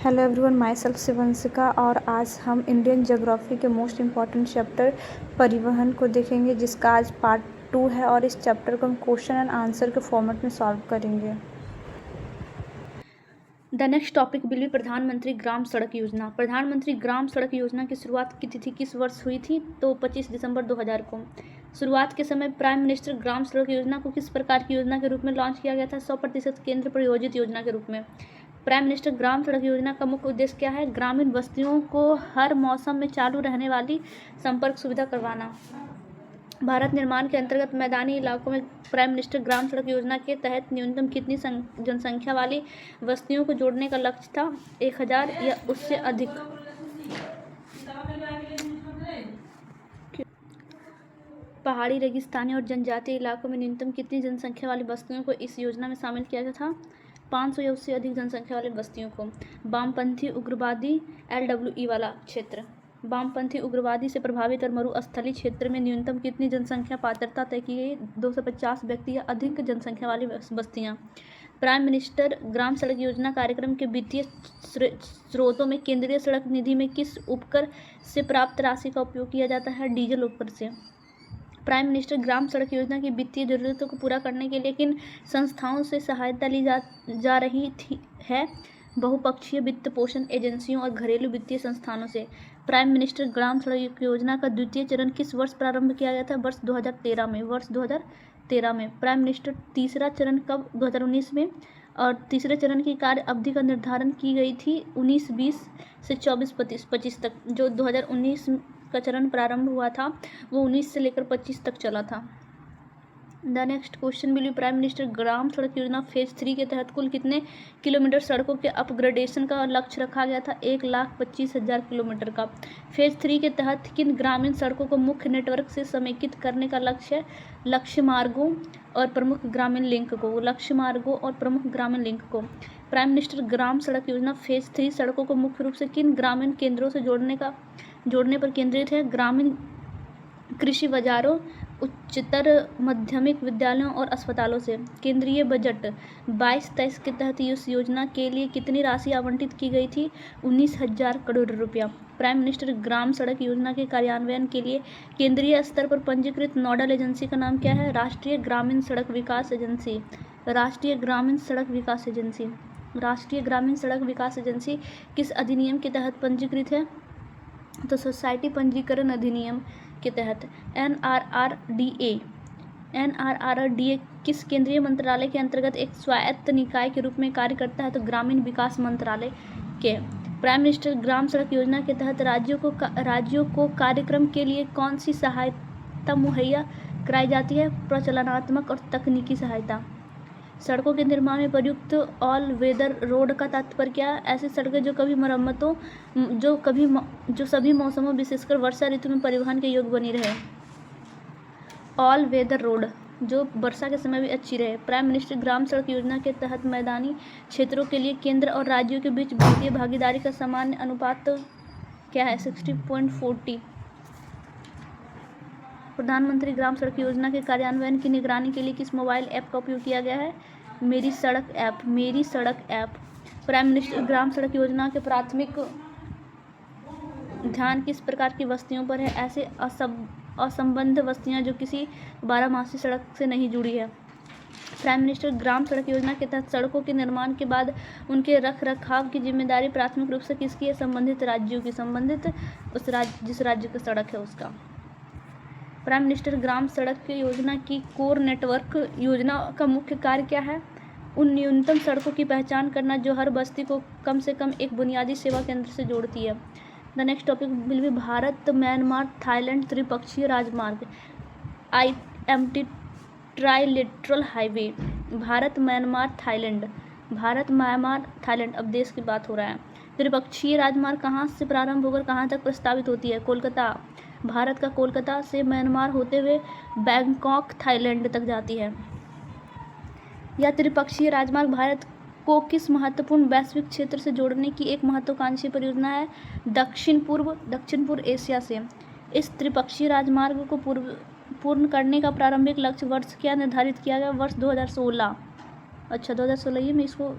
Hello everyone, my self शिवंशिका और आज हम इंडियन ज्योग्राफी के मोस्ट इम्पॉर्टेंट चैप्टर परिवहन को देखेंगे, जिसका आज पार्ट 2 है और इस चैप्टर को हम क्वेश्चन एंड आंसर के फॉर्मेट में सॉल्व करेंगे। The next topic will B प्रधानमंत्री ग्राम सड़क योजना। प्रधानमंत्री ग्राम सड़क योजना की शुरुआत की तिथि किस वर्ष हुई थी? तो 25 दिसंबर 2000 को। शुरुआत के समय प्राइम मिनिस्टर ग्राम सड़क योजना को किस प्रकार की योजना के रूप में लॉन्च किया गया था? 100% केंद्र प्रायोजित योजना के रूप में। प्राइम मिनिस्टर ग्राम सड़क योजना का मुख्य उद्देश्य क्या है? ग्रामीण बस्तियों को हर मौसम में चालू रहने वाली संपर्क सुविधा करवाना। भारत निर्माण के अंतर्गत मैदानी इलाकों में प्राइम मिनिस्टर ग्राम सड़क योजना के तहत न्यूनतम कितनी जनसंख्या वाली बस्तियों को जोड़ने का लक्ष्य था? 1000 या उससे अधिक। पहाड़ी, रेगिस्तानी और जनजातीय इलाकों में न्यूनतम कितनी जनसंख्या वाली बस्तियों को इस योजना में शामिल किया गया था? 500 या उससे अधिक जनसंख्या वाली बस्तियों को। वामपंथी उग्रवादी LWE वाला क्षेत्र। वामपंथी उग्रवादी से प्रभावित और मरुस्थलीय क्षेत्र में न्यूनतम कितनी जनसंख्या पात्रता तय की गई? 250 व्यक्ति या अधिक जनसंख्या वाली बस्तियां। प्राइम मिनिस्टर ग्राम सड़क योजना कार्यक्रम के वित्तीय स्रोतों में केंद्रीय सड़क निधि में किस उपकर से प्राप्त राशि का उपयोग किया जाता है? डीजल उपकर से। प्राइम मिनिस्टर ग्राम सड़क योजना की वित्तीय जरूरतों को पूरा करने के लिए किन संस्थाओं से सहायता ली जा रही है? बहुपक्षीय वित्त पोषण एजेंसियों और घरेलू वित्तीय संस्थानों से। प्राइम मिनिस्टर ग्राम सड़क योजना का द्वितीय चरण किस वर्ष प्रारंभ किया गया था? वर्ष 2013 में। वर्ष 2013 में। प्राइम मिनिस्टर तीसरा चरण कब? 2019 में। और तीसरे चरण की कार्य अवधि का निर्धारण की गई थी 19-20 से 24-25 तक। जो 2019 का चरण प्रारंभ हुआ था वो 19 से लेकर 25 तक चला था। The next question will be prime minister Gram Sadak Yojana phase 3 के तहत कुल कितने किलोमीटर सड़कों के अपग्रेडेशन का लक्ष्य रखा गया था? 1,25,000 किलोमीटर का। फेज 3 के तहत किन ग्रामीण सड़कों को मुख्य नेटवर्क से समेकित करने का लक्ष्य है? लक्ष्य मार्गों और प्रमुख ग्रामीण लिंक को। लक्ष्य मार्गों और प्रमुख ग्रामीण लिंक को। Prime minister Gram Sadak Yojana phase 3 सड़कों को मुख्य रूप से किन ग्रामीण केंद्रों से जोड़ने पर केंद्रित है? ग्रामीण कृषि बाजारों, उच्चतर माध्यमिक विद्यालयों और अस्पतालों से। केंद्रीय बजट 22-23 के तहत इस योजना के लिए कितनी राशि आवंटित की गई थी? 19,000 करोड़ रुपया। प्राइम मिनिस्टर ग्राम सड़क योजना के कार्यान्वयन के लिए केंद्रीय स्तर पर पंजीकृत नोडल एजेंसी का नाम क्या है? राष्ट्रीय ग्रामीण सड़क विकास एजेंसी। राष्ट्रीय ग्रामीण सड़क विकास एजेंसी। राष्ट्रीय ग्रामीण सड़क विकास एजेंसी किस अधिनियम के तहत पंजीकृत है? तो सोसाइटी पंजीकरण अधिनियम के तहत। NRRDA किस केंद्रीय मंत्रालय के अंतर्गत एक स्वायत्त निकाय के रूप में कार्य करता है? तो ग्रामीण विकास मंत्रालय के। प्राइम मिनिस्टर ग्राम सड़क योजना के तहत राज्यों को कार्यक्रम के लिए कौन सी सहायता मुहैया कराई जाती है? प्रचलनात्मक और तकनीकी सहायता। सड़कों के निर्माण में प्रयुक्त ऑल वेदर रोड का तात्पर्य क्या है? ऐसी सड़कें जो सभी मौसमों विशेषकर वर्षा ऋतु में परिवहन के योग्य बनी रहे। ऑल वेदर रोड जो वर्षा के समय भी अच्छी रहे। प्राइम मिनिस्टर ग्राम सड़क योजना के तहत मैदानी क्षेत्रों के लिए केंद्र और राज्यों के बीच वित्तीय भागीदारी का सामान्य अनुपात क्या है? 60.40। प्रधानमंत्री ग्राम सड़क योजना के कार्यान्वयन की निगरानी के लिए किस मोबाइल ऐप का उपयोग किया गया है? मेरी सड़क ऐप। मेरी सड़क app. Prime minister Gram Sadak योजना के प्राथमिक ध्यान किस प्रकार की बस्तियों पर है? ऐसे असंबद्ध बस्तियां जो किसी 12मासी सड़क से नहीं जुड़ी है। प्राइम मिनिस्टर ग्राम सड़क योजना के तहत सड़कों के निर्माण के बाद उनके रख रखाव की जिम्मेदारी प्राथमिक रूप से किसकी है? संबंधित राज्यों की। जिस राज्य की सड़क है उसका। प्राइम मिनिस्टर ग्राम सड़क योजना की कोर नेटवर्क योजना का मुख्य कार्य क्या है? उन न्यूनतम सड़कों की पहचान करना जो हर बस्ती को कम से कम एक बुनियादी सेवा केंद्र से जोड़ती है। The next topic will B Bharat Myanmar Thailand त्रिपक्षीय राजमार्ग IMT trilateral highway. Bharat Myanmar Thailand. Bharat Myanmar Thailand अब देश की बात हो रहा है। त्रिपक्षीय राजमार्ग कहाँ से प्रारंभ होकर कहाँ तक प्रस्तावित होती है? कोलकाता। भारत का कोलकाता से म्यांमार होते हुए बैंकॉक थाईलैंड तक जाती है। यह त्रिपक्षीय राजमार्ग भारत को किस महत्वपूर्ण वैश्विक क्षेत्र से जोड़ने की एक महत्वाकांक्षी परियोजना है? दक्षिण पूर्व एशिया से। इस त्रिपक्षीय राजमार्ग को पूर्ण करने का प्रारंभिक लक्ष्य वर्ष क्या निर्धारित किया गया? वर्ष 2016। अच्छा 2016 में इसको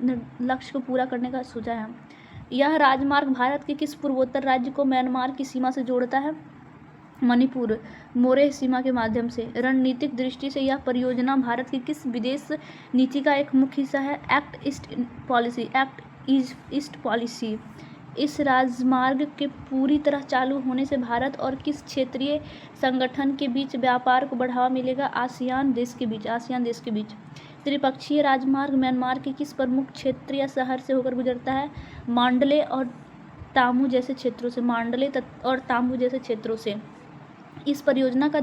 लक्ष्य को पूरा करने का सोचा है। यह राजमार्ग भारत के किस पूर्वोत्तर राज्य को म्यांमार की सीमा से जोड़ता है? मणिपुर मोरे सीमा के माध्यम से। रणनीतिक दृष्टि से यह परियोजना भारत की किस विदेश नीति का एक मुख्य हिस्सा है? Act east policy. इस राजमार्ग के पूरी तरह चालू होने से भारत और किस क्षेत्रीय संगठन के बीच व्यापार को बढ़ावा मिलेगा? आसियान देश के बीच। त्रिपक्षीय राजमार्ग म्यांमार के किस प्रमुख क्षेत्र या शहर से होकर गुजरता है? मांडले और तामू जैसे क्षेत्रों से। इस परियोजना का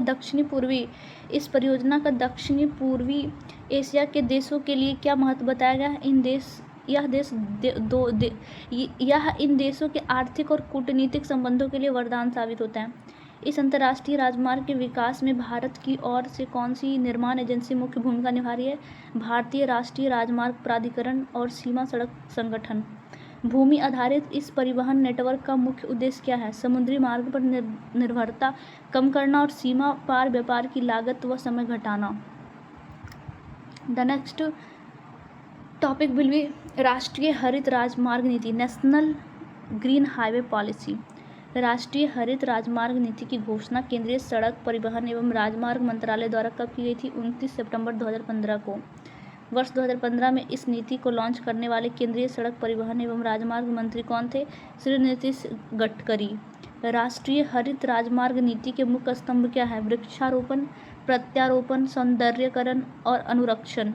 दक्षिणी पूर्वी एशिया के देशों के लिए क्या महत्व बताया गया है? यह इन देशों के आर्थिक और कूटनीतिक संबंधों के लिए वरदान साबित होता है। इस अंतर्राष्ट्रीय राजमार्ग के विकास में भारत की ओर से कौन सी निर्माण एजेंसी मुख्य भूमिका निभा रही है? भारतीय राष्ट्रीय राजमार्ग प्राधिकरण और सीमा सड़क संगठन। भूमि आधारित इस परिवहन नेटवर्क का मुख्य उद्देश्य क्या है? समुद्री मार्ग पर निर्भरता कम करना और सीमा पार व्यापार की लागत व समय घटाना। The next topic will be राष्ट्रीय हरित राजमार्ग नीति, नेशनल ग्रीन हाईवे पॉलिसी। राष्ट्रीय हरित राजमार्ग नीति की घोषणा केंद्रीय सड़क परिवहन एवं राजमार्ग मंत्रालय द्वारा कब की गई थी? 29 सितंबर 2015 को। वर्ष 2015 में इस नीति को लॉन्च करने वाले केंद्रीय सड़क परिवहन एवं राजमार्ग मंत्री कौन थे? श्री नितिन गडकरी। राष्ट्रीय हरित राजमार्ग नीति के मुख्य स्तंभ क्या है? वृक्षारोपण, प्रत्यारोपण, सौंदर्यीकरण और अनुरक्षण।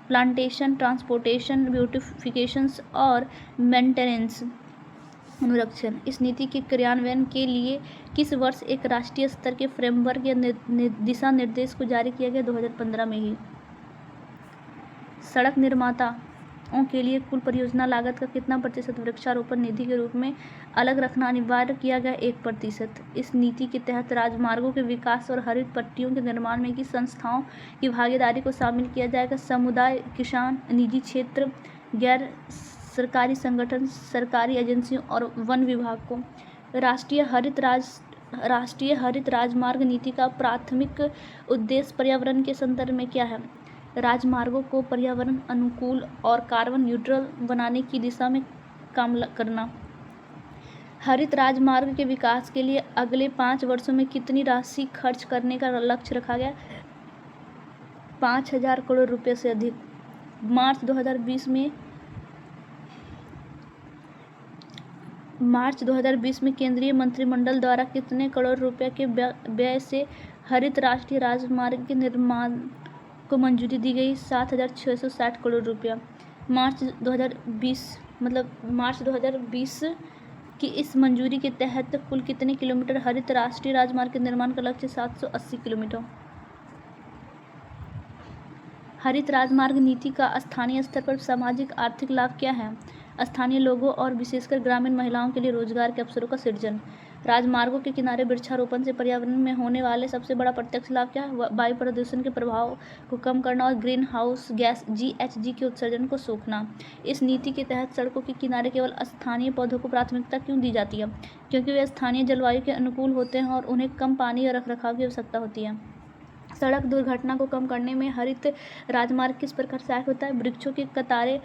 प्लांटेशन, ट्रांसपोर्टेशन, ब्यूटिफिकेशंस और मेंटेनेंस, अनुरक्षण। इस नीति के क्रियान्वयन के लिए किस वर्ष एक राष्ट्रीय स्तर के फ्रेमवर्क या दिशा निर्देश को जारी किया गया? 2015 में ही। सड़क निर्माताओं के लिए कुल परियोजना लागत का कितना प्रतिशत वृक्षारोपण निधि के रूप में अलग रखना अनिवार्य किया गया? 1%। इस नीति के तहत राजमार्गों के विकास और हरित पट्टियों के निर्माण में किस संस्थाओं की भागीदारी को शामिल किया जाएगा? समुदाय, किसान, निजी क्षेत्र, गैर सरकारी संगठन, सरकारी एजेंसियों और वन विभाग को। राष्ट्रीय हरित राजमार्ग नीति का प्राथमिक उद्देश्य पर्यावरण के संदर्भ में क्या है? राजमार्गों को पर्यावरण अनुकूल और कार्बन न्यूट्रल बनाने की दिशा में काम करना। हरित राजमार्ग के विकास के लिए अगले 5 वर्षों में कितनी राशि खर्च करने का लक्ष्य रखा गया? 5,000 करोड़ रुपए से अधिक। मार्च 2020 में केंद्रीय मंत्रिमंडल द्वारा कितने करोड़ रुपए के व्यय से हरित राष्ट्रीय राजमार्ग के निर्माण को मंजूरी दी गई? 7,660 करोड़ रुपया। मार्च 2020 की इस मंजूरी के तहत कुल कितने किलोमीटर हरित राष्ट्रीय राजमार्ग के निर्माण का लक्ष्य? 780 किलोमीटर। हरित राजमार्ग नीति का स्थानीय स्तर पर सामाजिक आर्थिक लाभ क्या है? स्थानीय लोगों और विशेषकर ग्रामीण महिलाओं के लिए रोजगार के अवसरों का सृजन। राजमार्गों के किनारे वृक्षारोपण से पर्यावरण में होने वाले सबसे बड़ा प्रत्यक्ष लाभ क्या है? वायु प्रदूषण के प्रभाव को कम करना और ग्रीन हाउस गैस GHG के उत्सर्जन को सोखना। इस नीति के तहत सड़कों के किनारे केवल स्थानीय पौधों को प्राथमिकता क्यों दी जाती है? क्योंकि वे स्थानीय जलवायु के अनुकूल होते हैं और उन्हें कम पानी और रखरखाव की आवश्यकता होती है। सड़क दुर्घटना को कम करने में हरित राजमार्ग किस प्रकार सहायक होता है? वृक्षों की कतारें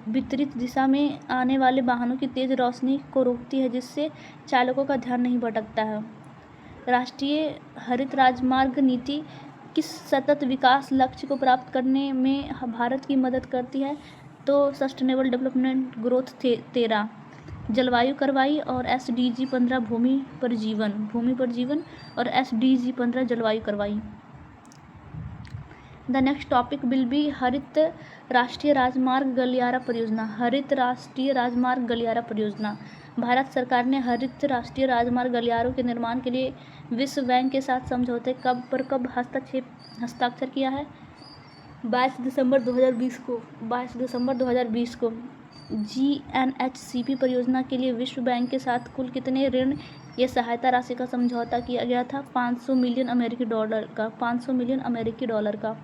विपरीत दिशा में आने वाले वाहनों की तेज रोशनी को रोकती है, जिससे चालकों का ध्यान नहीं भटकता है। राष्ट्रीय हरित राजमार्ग नीति किस सतत विकास लक्ष्य को प्राप्त करने में भारत की मदद करती है? तो सस्टेनेबल डेवलपमेंट ग्रोथ 13, जलवायु कार्रवाई और SDG 15 भूमि पर जीवन और SDG 15 जलवायु कार्रवाई। The next topic will B हरित राष्ट्रीय राजमार्ग गलियारा परियोजना। हरित राष्ट्रीय राजमार्ग गलियारा परियोजना। भारत सरकार ने हरित राष्ट्रीय राजमार्ग गलियारों के निर्माण के लिए विश्व बैंक के साथ समझौते कब हस्ताक्षर किया है? 22 दिसंबर 2020 को। GNHCP परियोजना के लिए विश्व बैंक के साथ कुल कितने ऋण या सहायता राशि का समझौता किया गया था? 500 मिलियन अमेरिकी डॉलर का।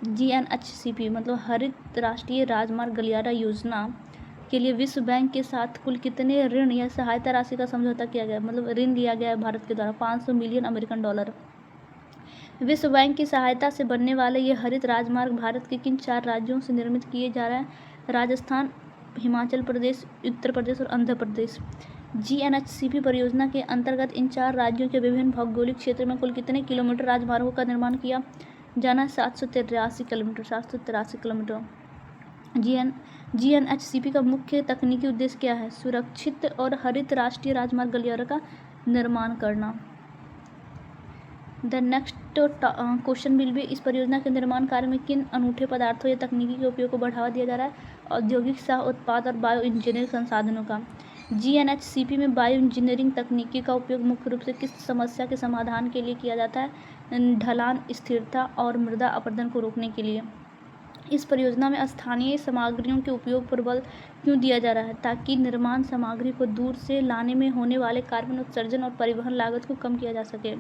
GNHCP मतलब हरित राष्ट्रीय राजमार्ग गलियारा योजना के लिए विश्व बैंक के साथ कुल कितने ऋण या सहायता राशि का समझौता किया गया? मतलब ऋण लिया गया है भारत के द्वारा 500 मिलियन अमेरिकन डॉलर। विश्व बैंक की सहायता से बनने वाले ये हरित राजमार्ग भारत के किन 4 राज्यों से निर्मित किए जा रहे हैं? राजस्थान, हिमाचल प्रदेश, उत्तर प्रदेश और आंध्र प्रदेश। GNHCP परियोजना के अंतर्गत इन 4 राज्यों के विभिन्न भौगोलिक क्षेत्र में कुल कितने किलोमीटर राजमार्गों का निर्माण किया जाना है? 783 किलोमीटर। 783 किलोमीटर। GNHCP का मुख्य तकनीकी उद्देश्य क्या है? सुरक्षित और हरित राष्ट्रीय राजमार्ग गलियारों का निर्माण करना। The next question will B, इस परियोजना के निर्माण कार्य में किन अनूठे पदार्थों या तकनीकी के उपयोग को बढ़ावा दिया जा रहा है? औद्योगिक सह उत्पाद और बायो इंजीनियरिंग संसाधनों का। GNHCP में बायो इंजीनियरिंग तकनीकी का उपयोग मुख्य रूप से किस समस्या के समाधान के लिए किया जाता है? ढलान स्थिरता और मृदा अपरदन को रोकने के लिए। इस परियोजना में स्थानीय सामग्रियों के उपयोग पर बल क्यों दिया जा रहा है? ताकि निर्माण सामग्री को दूर से लाने में होने वाले कार्बन उत्सर्जन और परिवहन लागत को कम किया जा सके।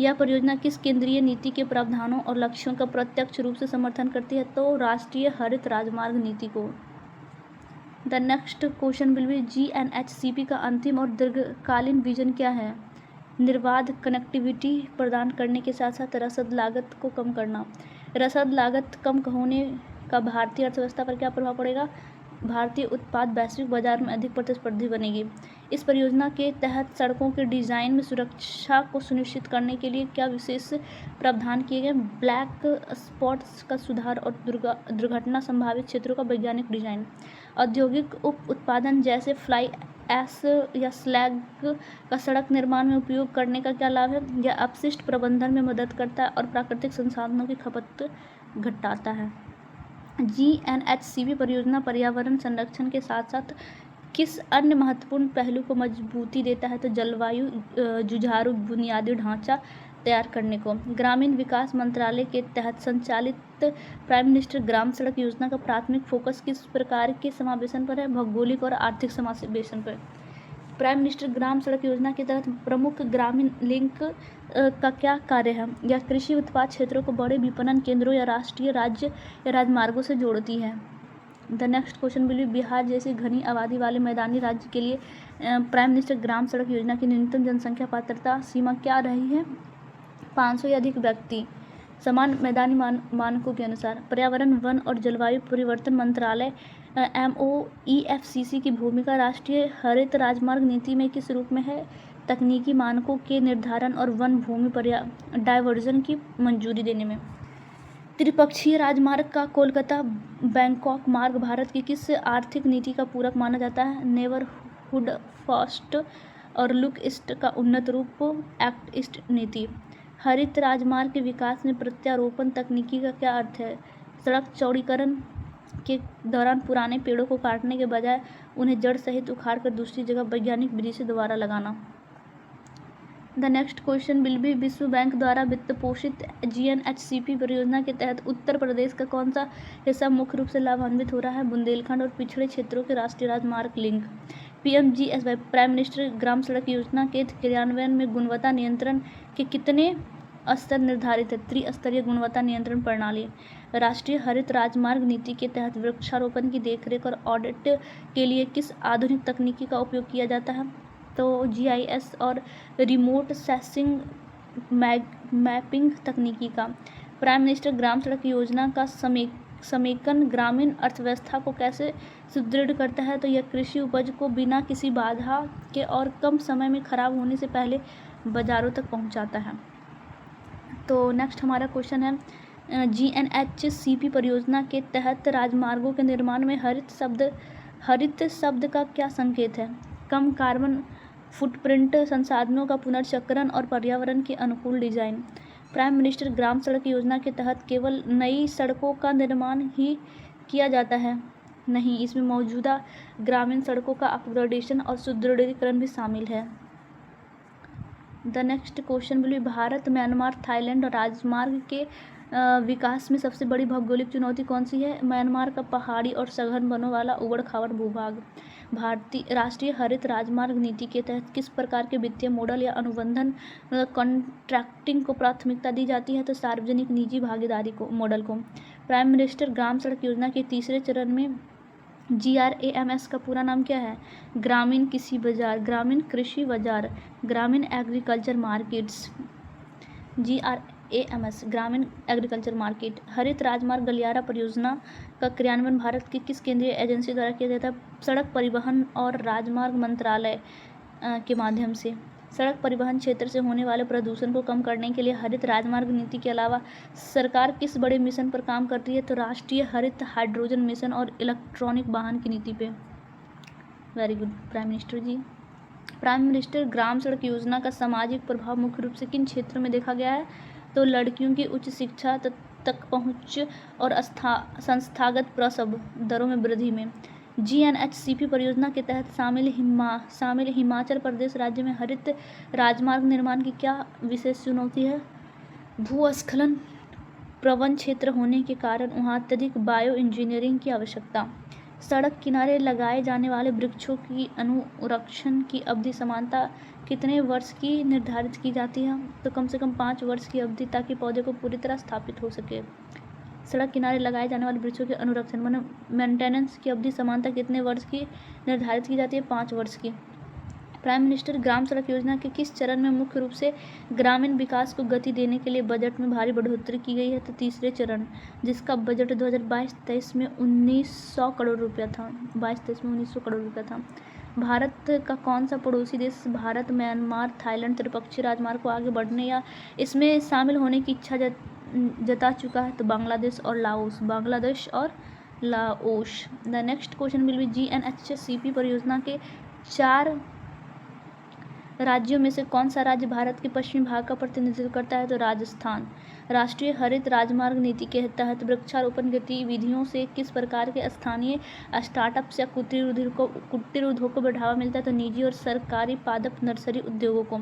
यह परियोजना किस केंद्रीय नीति के प्रावधानों और लक्ष्यों का प्रत्यक्ष रूप से समर्थन करती है? तो राष्ट्रीय हरित राजमार्ग नीति को। The next question will B, GNHCP का अंतिम और दीर्घकालीन विजन क्या है? निर्बाध कनेक्टिविटी प्रदान करने के साथ साथ रसद लागत को कम करना। रसद लागत कम होने का भारतीय अर्थव्यवस्था पर क्या प्रभाव पड़ेगा? भारतीय उत्पाद वैश्विक बाजार में अधिक प्रतिस्पर्धी बनेगी। इस परियोजना के तहत सड़कों के डिजाइन में सुरक्षा को सुनिश्चित करने के लिए क्या विशेष प्रावधान किए गए? ब्लैक स्पॉट्स का सुधार और दुर्घटना संभावित क्षेत्रों का वैज्ञानिक डिजाइन। औद्योगिक उप उत्पादन जैसे फ्लाई ऐश या स्लैग का सड़क निर्माण में उपयोग करने का क्या लाभ है? यह अपशिष्ट प्रबंधन में मदद करता है और प्राकृतिक संसाधनों की खपत घटाता है। GNHCP परियोजना पर्यावरण संरक्षण के साथ साथ किस अन्य महत्वपूर्ण पहलू को मजबूती देता है? तो जलवायु जुझारू बुनियादी ढांचा तैयार करने को। ग्रामीण विकास मंत्रालय के तहत संचालित प्राइम मिनिस्टर ग्राम सड़क योजना का प्राथमिक फोकस किस प्रकार के समावेशन पर है? भौगोलिक और आर्थिक समावेशन पर। प्राइम मिनिस्टर ग्राम सड़क योजना के तहत प्रमुख ग्रामीण लिंक का क्या कार्य है? यह कृषि उत्पाद क्षेत्रों को बड़े विपणन केंद्रों या राष्ट्रीय राज्य या राजमार्गों से जोड़ती है। The next question will B, Bihar जैसे घनी आबादी वाले मैदानी राज्य के लिए प्राइम मिनिस्टर ग्राम सड़क योजना की न्यूनतम जनसंख्या पात्रता सीमा क्या रही है? 500 या अधिक व्यक्ति। समान मैदानी मानकों के अनुसार। पर्यावरण, वन और जलवायु परिवर्तन मंत्रालय MOEFCC की भूमिका राष्ट्रीय हरित राजमार्ग नीति में किस रूप में है? तकनीकी मानकों के निर्धारण और वन भूमि डायवर्जन की मंजूरी देने में। त्रिपक्षीय राजमार्ग का कोलकाता बैंकॉक मार्ग भारत की किस आर्थिक नीति का पूरक माना जाता है? नेबरहुड फर्स्ट और लुक ईस्ट का उन्नत रूप एक्ट ईस्ट नीति। हरित राजमार्ग के विकास में प्रत्यारोपण तकनीकी का क्या अर्थ है? सड़क चौड़ीकरण के दौरान पुराने पेड़ों को काटने के बजाय उन्हें जड़ सहित उखाड़कर दूसरी जगह वैज्ञानिक विधि से दोबारा लगाना। The next question will B, विश्व बैंक द्वारा वित्त पोषित GNHCP परियोजना के तहत उत्तर प्रदेश का कौन सा हिस्सा मुख्य रूप से लाभान्वित हो रहा है? बुंदेलखंड और पिछड़े क्षेत्रों के राष्ट्रीय राजमार्ग link. PMGSY prime minister Gram Sadak योजना के क्रियान्वयन में गुणवत्ता नियंत्रण के कितने स्तर निर्धारित है? त्रिस्तरीय गुणवत्ता नियंत्रण प्रणाली। राष्ट्रीय हरित राजमार्ग नीति के तहत वृक्षारोपण की देखरेख और ऑडिट के लिए किस आधुनिक तकनीकी का उपयोग किया जाता है? तो GIS और रिमोट सेंसिंग मैपिंग तकनीकी का। प्राइम मिनिस्टर ग्राम सड़क योजना का समेकन ग्रामीण अर्थव्यवस्था को कैसे सुदृढ़ करता है? तो यह कृषि उपज को बिना किसी बाधा के और कम समय में खराब होने से पहले बाजारों तक पहुंचाता है। तो नेक्स्ट हमारा क्वेश्चन है, GNHCP परियोजना के तहत राजमार्गों के निर्माण में हरित शब्द का क्या संकेत है? कम कार्बन फुटप्रिंट, संसाधनों का पुनर्चक्रण और पर्यावरण के अनुकूल design. Prime minister Gram Sadak योजना के तहत केवल नई सड़कों का निर्माण ही किया जाता है? नहीं, इसमें मौजूदा ग्रामीण सड़कों का अपग्रेडेशन और सुदृढ़ीकरण भी शामिल है। The next question will B, Bharat, Myanmar, Thailand और राजमार्ग के विकास में सबसे बड़ी भौगोलिक चुनौती कौन सी है? म्यांमार का पहाड़ी और सघन वनों वाला उबड़-खाबड़ भूभाग। भारतीय राष्ट्रीय हरित राजमार्ग नीति के तहत किस प्रकार के वित्तीय मॉडल या अनुबंधन कॉन्ट्रैक्टिंग को प्राथमिकता दी जाती है? तो सार्वजनिक निजी भागीदारी को मॉडल को। प्राइम मिनिस्टर ग्राम सड़क योजना के तीसरे चरण में GRAMS का पूरा नाम क्या है? ग्रामीण कृषि बाजार, ग्रामीण कृषि बाजार, ग्रामीण एग्रीकल्चर मार्केट्स। AMS ग्रामीण एग्रीकल्चर मार्केट। हरित राजमार्ग गलियारा परियोजना का क्रियान्वयन भारत की किस केंद्रीय एजेंसी द्वारा किया जाता है? सड़क परिवहन और राजमार्ग मंत्रालय के माध्यम से। सड़क परिवहन क्षेत्र से होने वाले प्रदूषण को कम करने के लिए हरित राजमार्ग नीति के अलावा सरकार किस बड़े मिशन पर काम कर रही है? तो राष्ट्रीय हरित हाइड्रोजन मिशन और इलेक्ट्रॉनिक वाहन की नीति पे। वेरी गुड प्राइम मिनिस्टर जी। प्राइम मिनिस्टर ग्राम सड़क योजना का सामाजिक प्रभाव मुख्य रूप से किन क्षेत्रों में देखा गया है? तो लड़कियों की उच्च शिक्षा तक पहुंच और संस्थागत प्रसव दरों में वृद्धि में। GNHCP परियोजना के तहत शामिल हिमाचल प्रदेश राज्य में हरित राजमार्ग निर्माण की क्या विशेष चुनौती है? भूस्खलन प्रवण क्षेत्र होने के कारण वहाँ अत्यधिक बायो इंजीनियरिंग की आवश्यकता। सड़क किनारे लगाए जाने वाले वृक्षों की अनुरक्षण की अवधि सामान्यतः कितने वर्ष की निर्धारित की जाती है? तो कम से कम 5 वर्ष की अवधि, ताकि पौधे को पूरी तरह स्थापित हो सके। सड़क किनारे लगाए जाने वाले वृक्षों के अनुरक्षण मेंटेनेंस की अवधि सामान्यतः कितने वर्ष की निर्धारित की जाती है? 5 वर्ष की। प्राइम मिनिस्टर ग्राम सड़क योजना के किस चरण में मुख्य रूप से ग्रामीण विकास को गति देने के लिए बजट में भारी बढ़ोतरी की गई है? तो तीसरे चरण, जिसका बजट 2022-23 में 1900 करोड़ रुपया था। 22-23 में 1900 करोड़ रुपया था। भारत का कौन सा पड़ोसी देश भारत, म्यांमार, थाईलैंड त्रिपक्षीय राजमार्ग को आगे बढ़ने या इसमें शामिल होने की इच्छा जता चुका है? तो बांग्लादेश और लाओस। बांग्लादेश और Laos. The next question will B GNHCP परियोजना के 4 राज्यों में से कौन सा राज्य भारत के पश्चिमी भाग का प्रतिनिधित्व करता है? तो राजस्थान। राष्ट्रीय हरित राजमार्ग नीति के तहत वृक्षारोपण गतिविधियों से किस प्रकार के स्थानीय स्टार्टअप्स या कुटीर उद्योग को बढ़ावा मिलता है? तो निजी और सरकारी पादप नर्सरी उद्योगों को।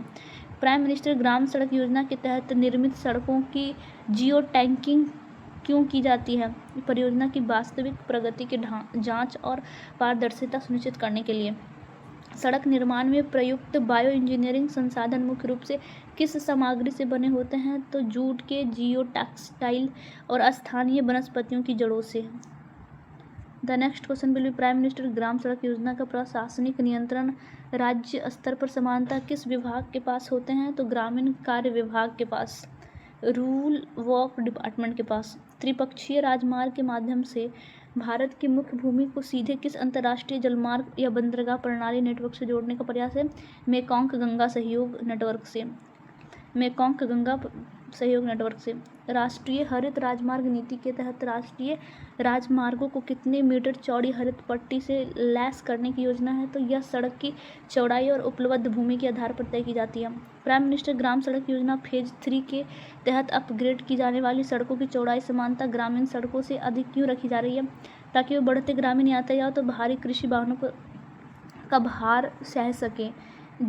प्राइम मिनिस्टर ग्राम सड़क योजना के तहत निर्मित सड़कों की जियो टैगिंग क्यों की जाती है? परियोजना की वास्तविक प्रगति की जांच और पारदर्शिता सुनिश्चित करने के लिए। सड़क निर्माण में प्रयुक्त बायो इंजीनियरिंग संसाधन मुख्य रूप से किस सामग्री से बने होते हैं? तो जूट के, जियो टेक्सटाइल और स्थानीय वनस्पतियों की जड़ों से। The next question will be prime minister Gram Sadak Yojana का प्रशासनिक नियंत्रण राज्य स्तर पर समानता किस विभाग के पास होते हैं? तो ग्रामीण कार्य विभाग के पास, रूल वर्क डिपार्टमेंट के पास। त्रिपक्षीय राजमार्ग के माध्यम से भारत की मुख्य भूमि को सीधे किस अंतर्राष्ट्रीय जलमार्ग या बंदरगाह प्रणाली नेटवर्क से जोड़ने का प्रयास है? मेकॉन्ग गंगा सहयोग नेटवर्क से। मेकॉन्ग गंगा सहयोग नेटवर्क से। राष्ट्रीय हरित राजमार्ग नीति के तहत राष्ट्रीय राजमार्गों को कितने मीटर चौड़ी हरित पट्टी से लैस करने की योजना है? तो यह सड़क की चौड़ाई और उपलब्ध भूमि के आधार पर तय की जाती है। Prime minister Gram Sadak Yojana phase 3 के तहत अपग्रेड की जाने वाली सड़कों की चौड़ाई सामान्यतः ग्रामीण सड़कों से अधिक क्यों रखी जा रही है? ताकि वो बढ़ते ग्रामीण यातायात और भारी कृषि वाहनों का भार सह सकें।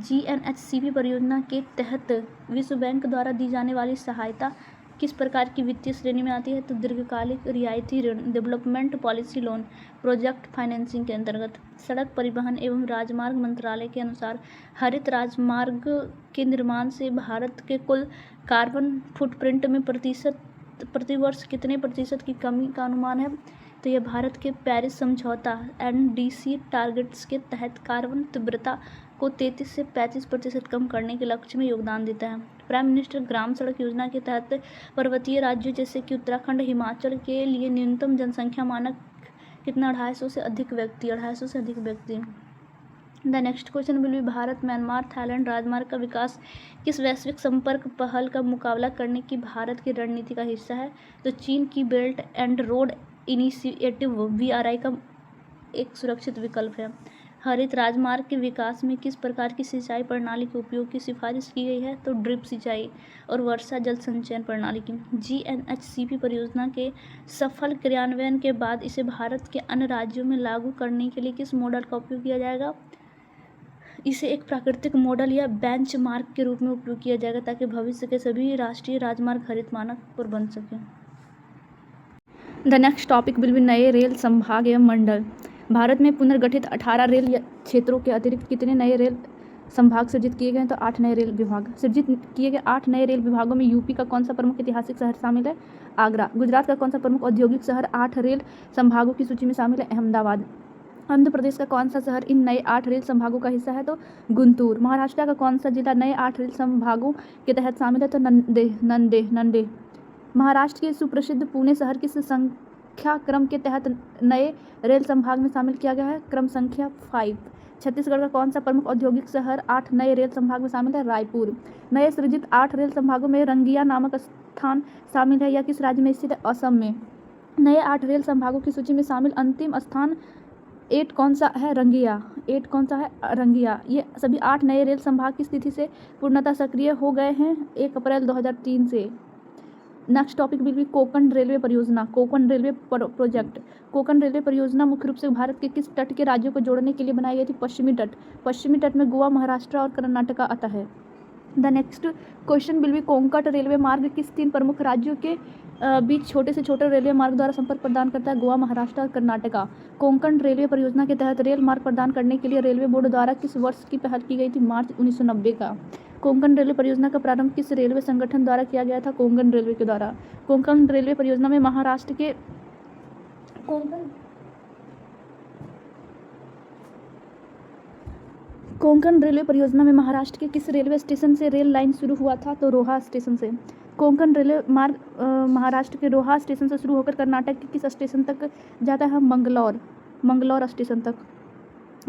GNHCP परियोजना के तहत विश्व बैंक द्वारा दी जाने वाली सहायता किस प्रकार की वित्तीय श्रेणी में आती है? तो दीर्घकालिक रियायती ऋण, development policy loan, project financing के अंतर्गत। सड़क परिवहन एवं राजमार्ग मंत्रालय के अनुसार हरित राजमार्ग के निर्माण से भारत के कुल कार्बन फुटप्रिंट में प्रतिवर्ष कितने प्रतिशत की कमी का अनुमान है? तो यह भारत के पेरिस समझौता NDC टारगेट्स के तहत कार्बन तीव्रता को 33 से 35% कम करने के लक्ष्य में योगदान देता है। प्राइम मिनिस्टर ग्राम सड़क योजना के तहत पर्वतीय राज्यों जैसे कि उत्तराखंड, हिमाचल के लिए न्यूनतम जनसंख्या मानक कितना? 250 से अधिक व्यक्ति। The next question will B Bharat, Myanmar, Thailand राजमार्ग का विकास किस वैश्विक संपर्क पहल का मुकाबला करने की भारत की रणनीति का हिस्सा है? तो चीन की belt and road initiative BRI का एक सुरक्षित विकल्प है। हरित राजमार्ग के विकास में किस प्रकार की सिंचाई प्रणाली के उपयोग की सिफारिश की गई है? तो ड्रिप सिंचाई और वर्षा जल संचयन प्रणाली की। GNHCP परियोजना के सफल क्रियान्वयन के बाद इसे भारत के अन्य राज्यों में लागू करने के लिए किस मॉडल का उपयोग किया जाएगा? इसे एक प्राकृतिक मॉडल या बेंचमार्क के रूप में उपयोग किया जाएगा, ताकि भविष्य के सभी राष्ट्रीय राजमार्ग हरित मानक पर बन सकें। The next topic will B नए रेल संभाग एवं मंडल। भारत में पुनर्गठित 18 रेल क्षेत्रों के अतिरिक्त कितने नए रेल संभाग सृजित किए गए हैं? तो 8 नए रेल विभाग सृजित किए गए। 8 नए रेल विभागों में यूपी का कौन सा प्रमुख ऐतिहासिक शहर शामिल है? आगरा। गुजरात का कौन सा प्रमुख औद्योगिक शहर 8 रेल संभागों की सूची में शामिल है? अहमदाबाद। आंध्र प्रदेश का कौन सा शहर इन नए 8 रेल संभागों का हिस्सा है? तो गुंटूर। महाराष्ट्र का कौन सा जिला नए 8 रेल संभागों के तहत शामिल है? तो नंदे। महाराष्ट्र के सुप्रसिद्ध पुणे शहर किस संख्या क्रम के तहत नए रेल संभाग में शामिल किया गया है? क्रम संख्या 5। छत्तीसगढ़ का कौन सा प्रमुख औद्योगिक शहर 8 नए रेल संभाग में शामिल है? रायपुर। नए सृजित 8 रेल संभागों में रंगिया नामक स्थान शामिल है, यह किस राज्य में स्थित है? असम में। नए 8 रेल संभागों की सूची में शामिल अंतिम स्थान 8 कौन सा है? रंगिया। 8 कौन सा है? रंगिया। ये सभी 8 नए रेल संभाग की स्थिति से पूर्णतः सक्रिय हो गए हैं 1 अप्रैल 2003 से। Next topic will be Konkan railway परियोजना, Konkan railway project. Konkan railway परियोजना मुख्य रूप से भारत के किस तट के राज्यों को जोड़ने के लिए बनाई गई थी? पश्चिमी तट। पश्चिमी तट में गोवा, महाराष्ट्र और कर्नाटका आता है। The next question will be Konkan railway मार्ग किस 3 प्रमुख राज्यों के बीच छोटे से छोटे रेलवे मार्ग द्वारा संपर्क प्रदान करता है? गोवा, महाराष्ट्र और कर्नाटका। कोंकण रेलवे परियोजना के तहत रेल मार्ग प्रदान करने के लिए रेलवे बोर्ड द्वारा किस वर्ष की पहल की गई थी? मार्च 1990 का। कोंकण रेलवे परियोजना का प्रारंभ किस रेलवे संगठन द्वारा किया गया था? कोंकण रेलवे के द्वारा। कोंकण रेलवे परियोजना में महाराष्ट्र के कोंकण रेलवे परियोजना में महाराष्ट्र के किस रेलवे स्टेशन से रेल लाइन शुरू हुआ था? तो रोहा स्टेशन से। कोंकण रेलवे मार्ग महाराष्ट्र के रोहा स्टेशन से शुरू होकर कर्नाटक के किस स्टेशन तक जाता है? मंगलौर स्टेशन तक।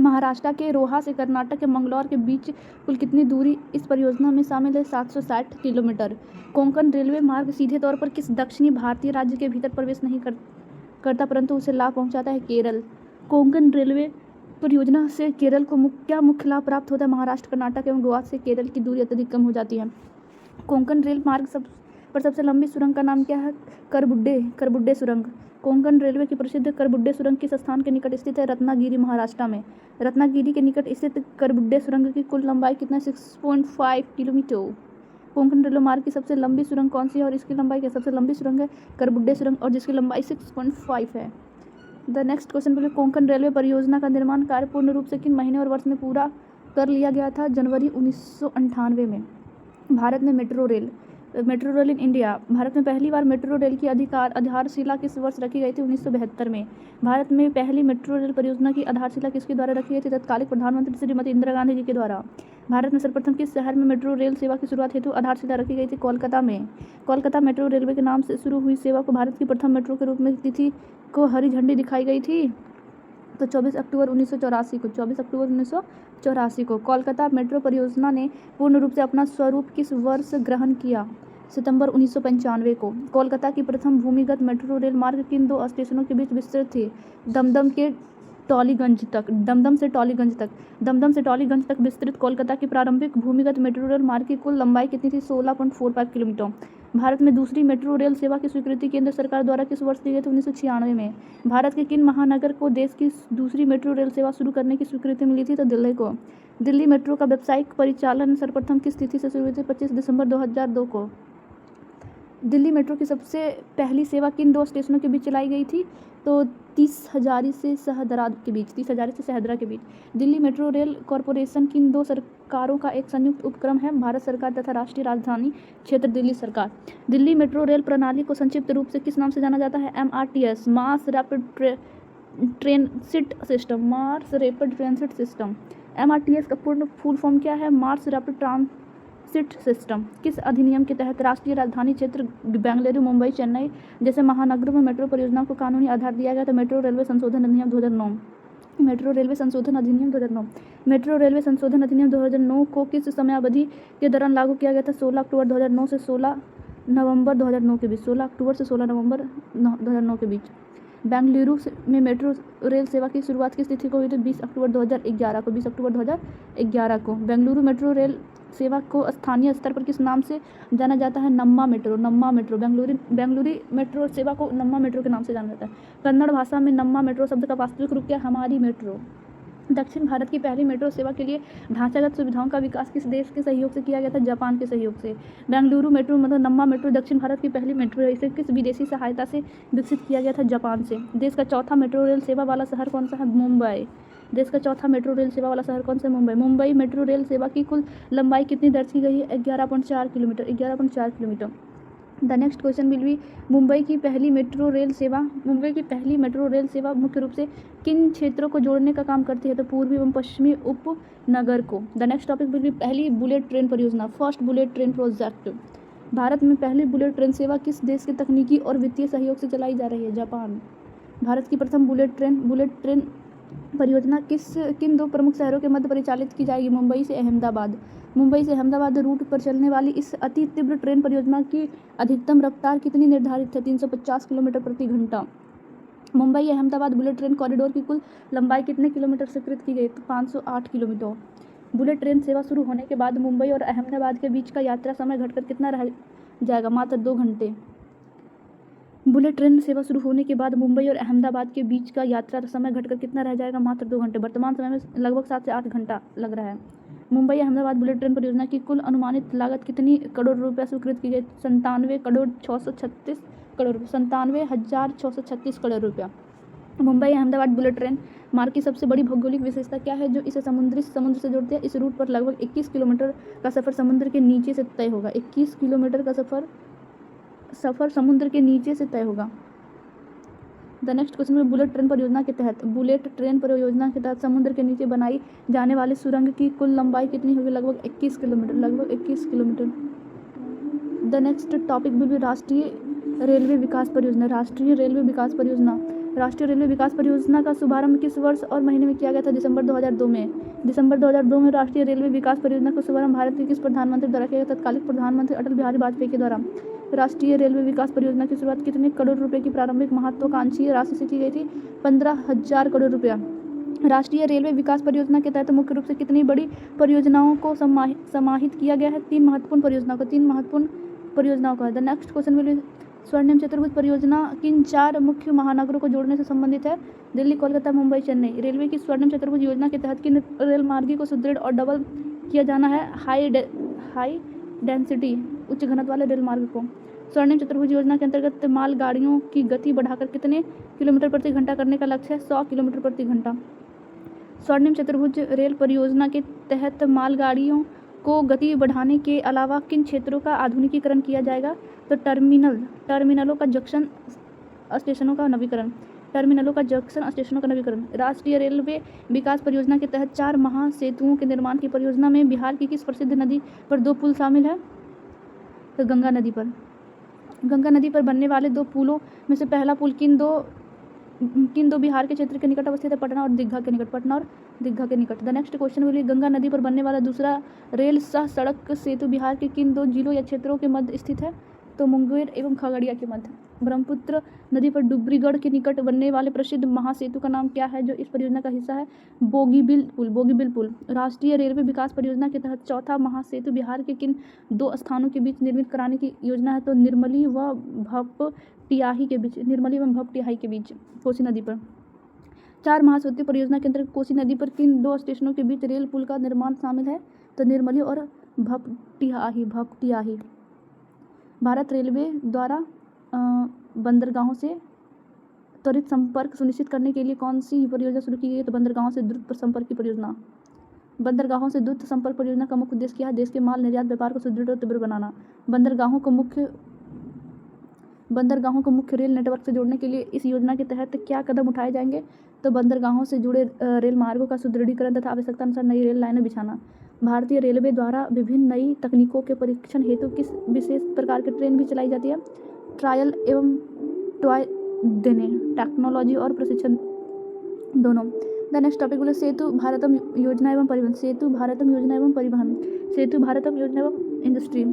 महाराष्ट्र के रोहा से कर्नाटक के मंगलौर के बीच कुल कितनी दूरी इस परियोजना में शामिल है? 760 किलोमीटर। कोंकण रेलवे मार्ग सीधे तौर पर किस दक्षिणी भारतीय राज्य के भीतर प्रवेश नहीं करता, परंतु उसे लाभ पहुंचाता है? केरल। कोंकण रेलवे परियोजना से केरल को क्या मुख्य लाभ प्राप्त होता है? महाराष्ट्र, कर्नाटक एवं गोवा से केरल की दूरी अत्यधिक कम हो जाती है। कोंकण रेल मार्ग पर सबसे लंबी सुरंग का नाम क्या है? करबुड्डे सुरंग। कोंकण रेलवे की प्रसिद्ध करबुड्डे सुरंग किस स्थान के निकट स्थित है? रत्नागिरी, महाराष्ट्र में। रत्नागिरी के निकट स्थित करबुड्डे सुरंग की कुल लंबाई कितना? 6.5 किलोमीटर। कोंकण रेलवे मार्ग की सबसे लंबी सुरंग कौन सी है और इसकी लंबाई क्या? सबसे लंबी सुरंग है करबुड्डे सुरंग और जिसकी लंबाई 6.5 है। द नेक्स्ट क्वेश्चन बोले कोंकण रेलवे परियोजना का निर्माण कार्य पूर्ण रूप से किन महीने और वर्ष में पूरा कर लिया गया था? जनवरी 1998 में। भारत में metro rail in India. Bharat में पहली बार मेट्रो रेल की आधारशिला किस वर्ष रखी गई थी? 1972 में। भारत में पहली मेट्रो रेल परियोजना की आधारशिला किसके द्वारा रखी गई थी? तत्कालीन प्रधानमंत्री श्रीमती इंदिरा गांधी जी के द्वारा। भारत में सर्वप्रथम किस शहर में मेट्रो रेल सेवा की शुरुआत हेतु आधारशिला रखी गई थी? कोलकाता में। कोलकाता मेट्रो रेलवे के नाम से शुरू हुई सेवा को भारत की प्रथम मेट्रो के रूप में तिथि को हरी झंडी दिखाई गई थी? तो 24 अक्टूबर 1984 को। कोलकाता मेट्रो परियोजना ने पूर्ण रूप से अपना स्वरूप किस वर्ष ग्रहण किया? सितंबर 1995 को। कोलकाता की प्रथम भूमिगत मेट्रो रेल मार्ग किन 2 स्टेशनों के बीच विस्तृत थी? दमदम से टॉलीगंज तक विस्तृत कोलकाता की प्रारंभिक भूमिगत मेट्रो रेल मार्ग की कुल लंबाई कितनी थी? 16.45 किलोमीटर। भारत में दूसरी मेट्रो रेल सेवा की स्वीकृति केंद्र सरकार द्वारा किस वर्ष दी गई थी? 1996 में। भारत के किन महानगर को देश की दूसरी मेट्रो रेल सेवा शुरू करने की स्वीकृति मिली थी? तो दिल्ली को। दिल्ली मेट्रो का व्यावसायिक परिचालन सर्वप्रथम किस तिथि से शुरू हुई थी? 25 दिसंबर 2002 को। दिल्ली मेट्रो की सबसे पहली सेवा किन 2 स्टेशनों के बीच चलाई गई थी? तो 30 हजारी से शहदरा के बीच। दिल्ली मेट्रो रेल कॉरपोरेशन किन 2 सरकारों का एक संयुक्त उपक्रम है? भारत सरकार तथा राष्ट्रीय राजधानी क्षेत्र दिल्ली सरकार। दिल्ली मेट्रो रेल प्रणाली को संक्षिप्त रूप से किस नाम से जाना जाता है? MRTS, mass rapid transit system. MRTS का पूर्ण फुल फॉर्म क्या है? Mars rapid transit system. किस अधिनियम के तहत राष्ट्रीय राजधानी क्षेत्र बेंगलुरु, मुंबई, चेन्नई जैसे महानगरों में मेट्रो परियोजना को कानूनी आधार दिया गया था? मेट्रो रेलवे संशोधन अधिनियम 2009। मेट्रो रेलवे संशोधन अधिनियम 2009 को किस समयावधि के दौरान लागू किया गया था? 16 अक्टूबर 2009 से 16 नवंबर 2009 के बीच। 16 अक्टूबर से 16 नवंबर 2009 के बीच। बेंगलुरु में मेट्रो रेल सेवा की शुरुआत किस तिथि को हुई थी? 20 अक्टूबर 2011 को। बेंगलुरु मेट्रो रेल सेवा को स्थानीय स्तर पर किस नाम से जाना जाता है? नम्मा मेट्रो। बेंगलुरु मेट्रो सेवा को नम्मा मेट्रो के नाम से जाना जाता है। कन्नड़ भाषा में नम्मा मेट्रो शब्द का वास्तविक रूप क्या? हमारी मेट्रो। दक्षिण भारत की पहली मेट्रो सेवा के लिए ढांचागत सुविधाओं का विकास किस देश के सहयोग से किया गया था? जापान के सहयोग से। बेंगलुरु मेट्रो मतलब नम्मा मेट्रो दक्षिण भारत की पहली मेट्रो है। इसे किस विदेशी सहायता से विकसित किया गया था? जापान से। देश का चौथा मेट्रो रेल सेवा वाला शहर कौन सा है? मुंबई। मुंबई मेट्रो रेल सेवा की कुल लंबाई कितनी दर्ज की गई है? 11.4 kilometre. The next question will B Mumbai की पहली मेट्रो रेल सेवा मुख्य रूप से किन क्षेत्रों को जोड़ने का काम करती है? तो पूर्वी एवं पश्चिमी उपनगर को। The next topic will B पहली बुलेट ट्रेन परियोजना, first bullet train project. Bharat में पहली बुलेट ट्रेन सेवा किस देश के तकनीकी और वित्तीय सहयोग से चलाई जा रही है? जापान। भारत की प्रथम बुलेट ट्रेन परियोजना किन दो प्रमुख शहरों के मध्य परिचालित की जाएगी? मुंबई से अहमदाबाद रूट पर चलने वाली इस अति तीव्र ट्रेन परियोजना की अधिकतम रफ्तार कितनी निर्धारित है? 350 किलोमीटर प्रति घंटा। Mumbai Ahmedabad bullet train corridor की कुल लंबाई कितने किलोमीटर स्वीकृत की गई? तो 508 किलोमीटर। बुलेट ट्रेन सेवा शुरू होने के बाद मुंबई और अहमदाबाद के बीच का यात्रा समय घटकर कितना रह जाएगा? मात्र 2 घंटे। बुलेट ट्रेन सेवा शुरू होने के बाद मुंबई और अहमदाबाद के बीच का यात्रा समय घटकर कितना रह जाएगा? मात्र 2 घंटे। वर्तमान समय में लगभग 7 से 8 घंटा लग रहा है। मुंबई अहमदाबाद बुलेट ट्रेन परियोजना की कुल अनुमानित लागत कितनी करोड़ रुपये स्वीकृत की गई? 97,636 करोड़ रुपया। मुंबई अहमदाबाद बुलेट ट्रेन मार्ग की सबसे बड़ी भौगोलिक विशेषता क्या है जो इसे समुद्र से जोड़ती है? इस रूट पर लगभग 21 किलोमीटर का सफर समुद्र के नीचे से तय होगा। 21 किलोमीटर का सफर समुद्र के नीचे से तय होगा। द नेक्स्ट क्वेश्चन में बुलेट ट्रेन परियोजना के तहत समुद्र के नीचे बनाई जाने वाली सुरंग की कुल लंबाई कितनी होगी? लगभग 21 kilometre. The next topic will be राष्ट्रीय रेलवे विकास परियोजना का शुभारंभ किस वर्ष और महीने में किया गया था? दिसंबर 2002 में राष्ट्रीय रेलवे विकास परियोजना का शुभारंभ भारत के किस प्रधानमंत्री द्वारा किया गया? तत्कालीन प्रधानमंत्री अटल बिहारी वाजपेयी के द्वारा। राष्ट्रीय रेलवे विकास परियोजना की शुरुआत कितने करोड़ रुपए की प्रारंभिक महत्वाकांक्षी राशि से की गई थी? 15,000 करोड़ रुपया। राष्ट्रीय रेलवे विकास परियोजना के तहत मुख्य रूप से कितनी बड़ी परियोजनाओं को समाहित किया गया है? 3 महत्वपूर्ण परियोजनाओं को है। The next question will B स्वर्णिम चतुर्भुज परियोजना किन 4 मुख्य महानगरों को जोड़ने से संबंधित है? दिल्ली, कोलकाता, मुंबई, चेन्नई। रेलवे की स्वर्णिम चतुर्भुज योजना के तहत किन रेल मार्गों को सुदृढ़ और डबल किया जाना है? हाई डेंसिटी उच्च घनत्व वाले रेल मार्ग को। स्वर्णिम चतुर्भुज योजना के अंतर्गत मालगाड़ियों की गति बढ़ाकर कितने किलोमीटर प्रति घंटा करने का लक्ष्य है? 100 किलोमीटर प्रति घंटा। स्वर्णिम चतुर्भुज रेल परियोजना के तहत मालगाड़ियों को गति बढ़ाने के अलावा किन क्षेत्रों का आधुनिकीकरण किया जाएगा? तो टर्मिनलों का जंक्शन स्टेशनों का नवीकरण। राष्ट्रीय रेलवे विकास परियोजना के तहत 4 महासेतुओं के निर्माण की परियोजना में बिहार की किस प्रसिद्ध नदी पर 2 पुल शामिल है? तो गंगा नदी पर बनने वाले 2 पुलों में से पहला पुल किन दो बिहार के क्षेत्र के निकट अवस्थित है? पटना और दीघा के निकट। The next question will B Ganga नदी पर बनने वाला दूसरा रेल सह सड़क सेतु बिहार के किन 2 जिलों या क्षेत्रों के मध्य स्थित है? तो मुंगेर एवं खगड़िया के मध्य। ब्रह्मपुत्र नदी पर डुब्रीगढ़ के निकट बनने वाले प्रसिद्ध महासेतु का नाम क्या है जो इस परियोजना का हिस्सा है? बोगीबिल पुल। राष्ट्रीय रेलवे विकास परियोजना के तहत चौथा महासेतु बिहार के किन 2 स्थानों के बीच निर्मित कराने की योजना है? तो निर्मली व भपटियाही के बीच कोसी नदी पर। 4 महासेतु परियोजना के अंतर्गत कोसी नदी पर किन 2 स्टेशनों के बीच रेल पुल का निर्माण शामिल है? तो निर्मली और भपटियाही। भारत रेलवे द्वारा बंदरगाहों से त्वरित संपर्क सुनिश्चित करने के लिए कौन सी परियोजना शुरू की गई है? तो बंदरगाहों से द्रुत संपर्क परियोजना का मुख्य उद्देश्य क्या है? देश के माल निर्यात व्यापार को सुदृढ़ और तीव्र बनाना। बंदरगाहों को मुख्य रेल नेटवर्क से जोड़ने के लिए इस योजना के तहत क्या कदम उठाए जाएंगे? तो बंदरगाहों से जुड़े रेल मार्गों का सुदृढ़ीकरण तथा आवश्यकतानुसार नई रेल लाइनें बिछाना। भारतीय रेलवे द्वारा विभिन्न नई तकनीकों के परीक्षण हेतु किस विशेष प्रकार की ट्रेन भी चलाई जाती है? ट्रायल एवं टॉय देने, टेक्नोलॉजी और प्रशिक्षण दोनों। द नेक्स्ट टॉपिक बोले सेतु भारतम योजना एवं परिवहन। सेतु भारतम योजना एवं इंडस्ट्री।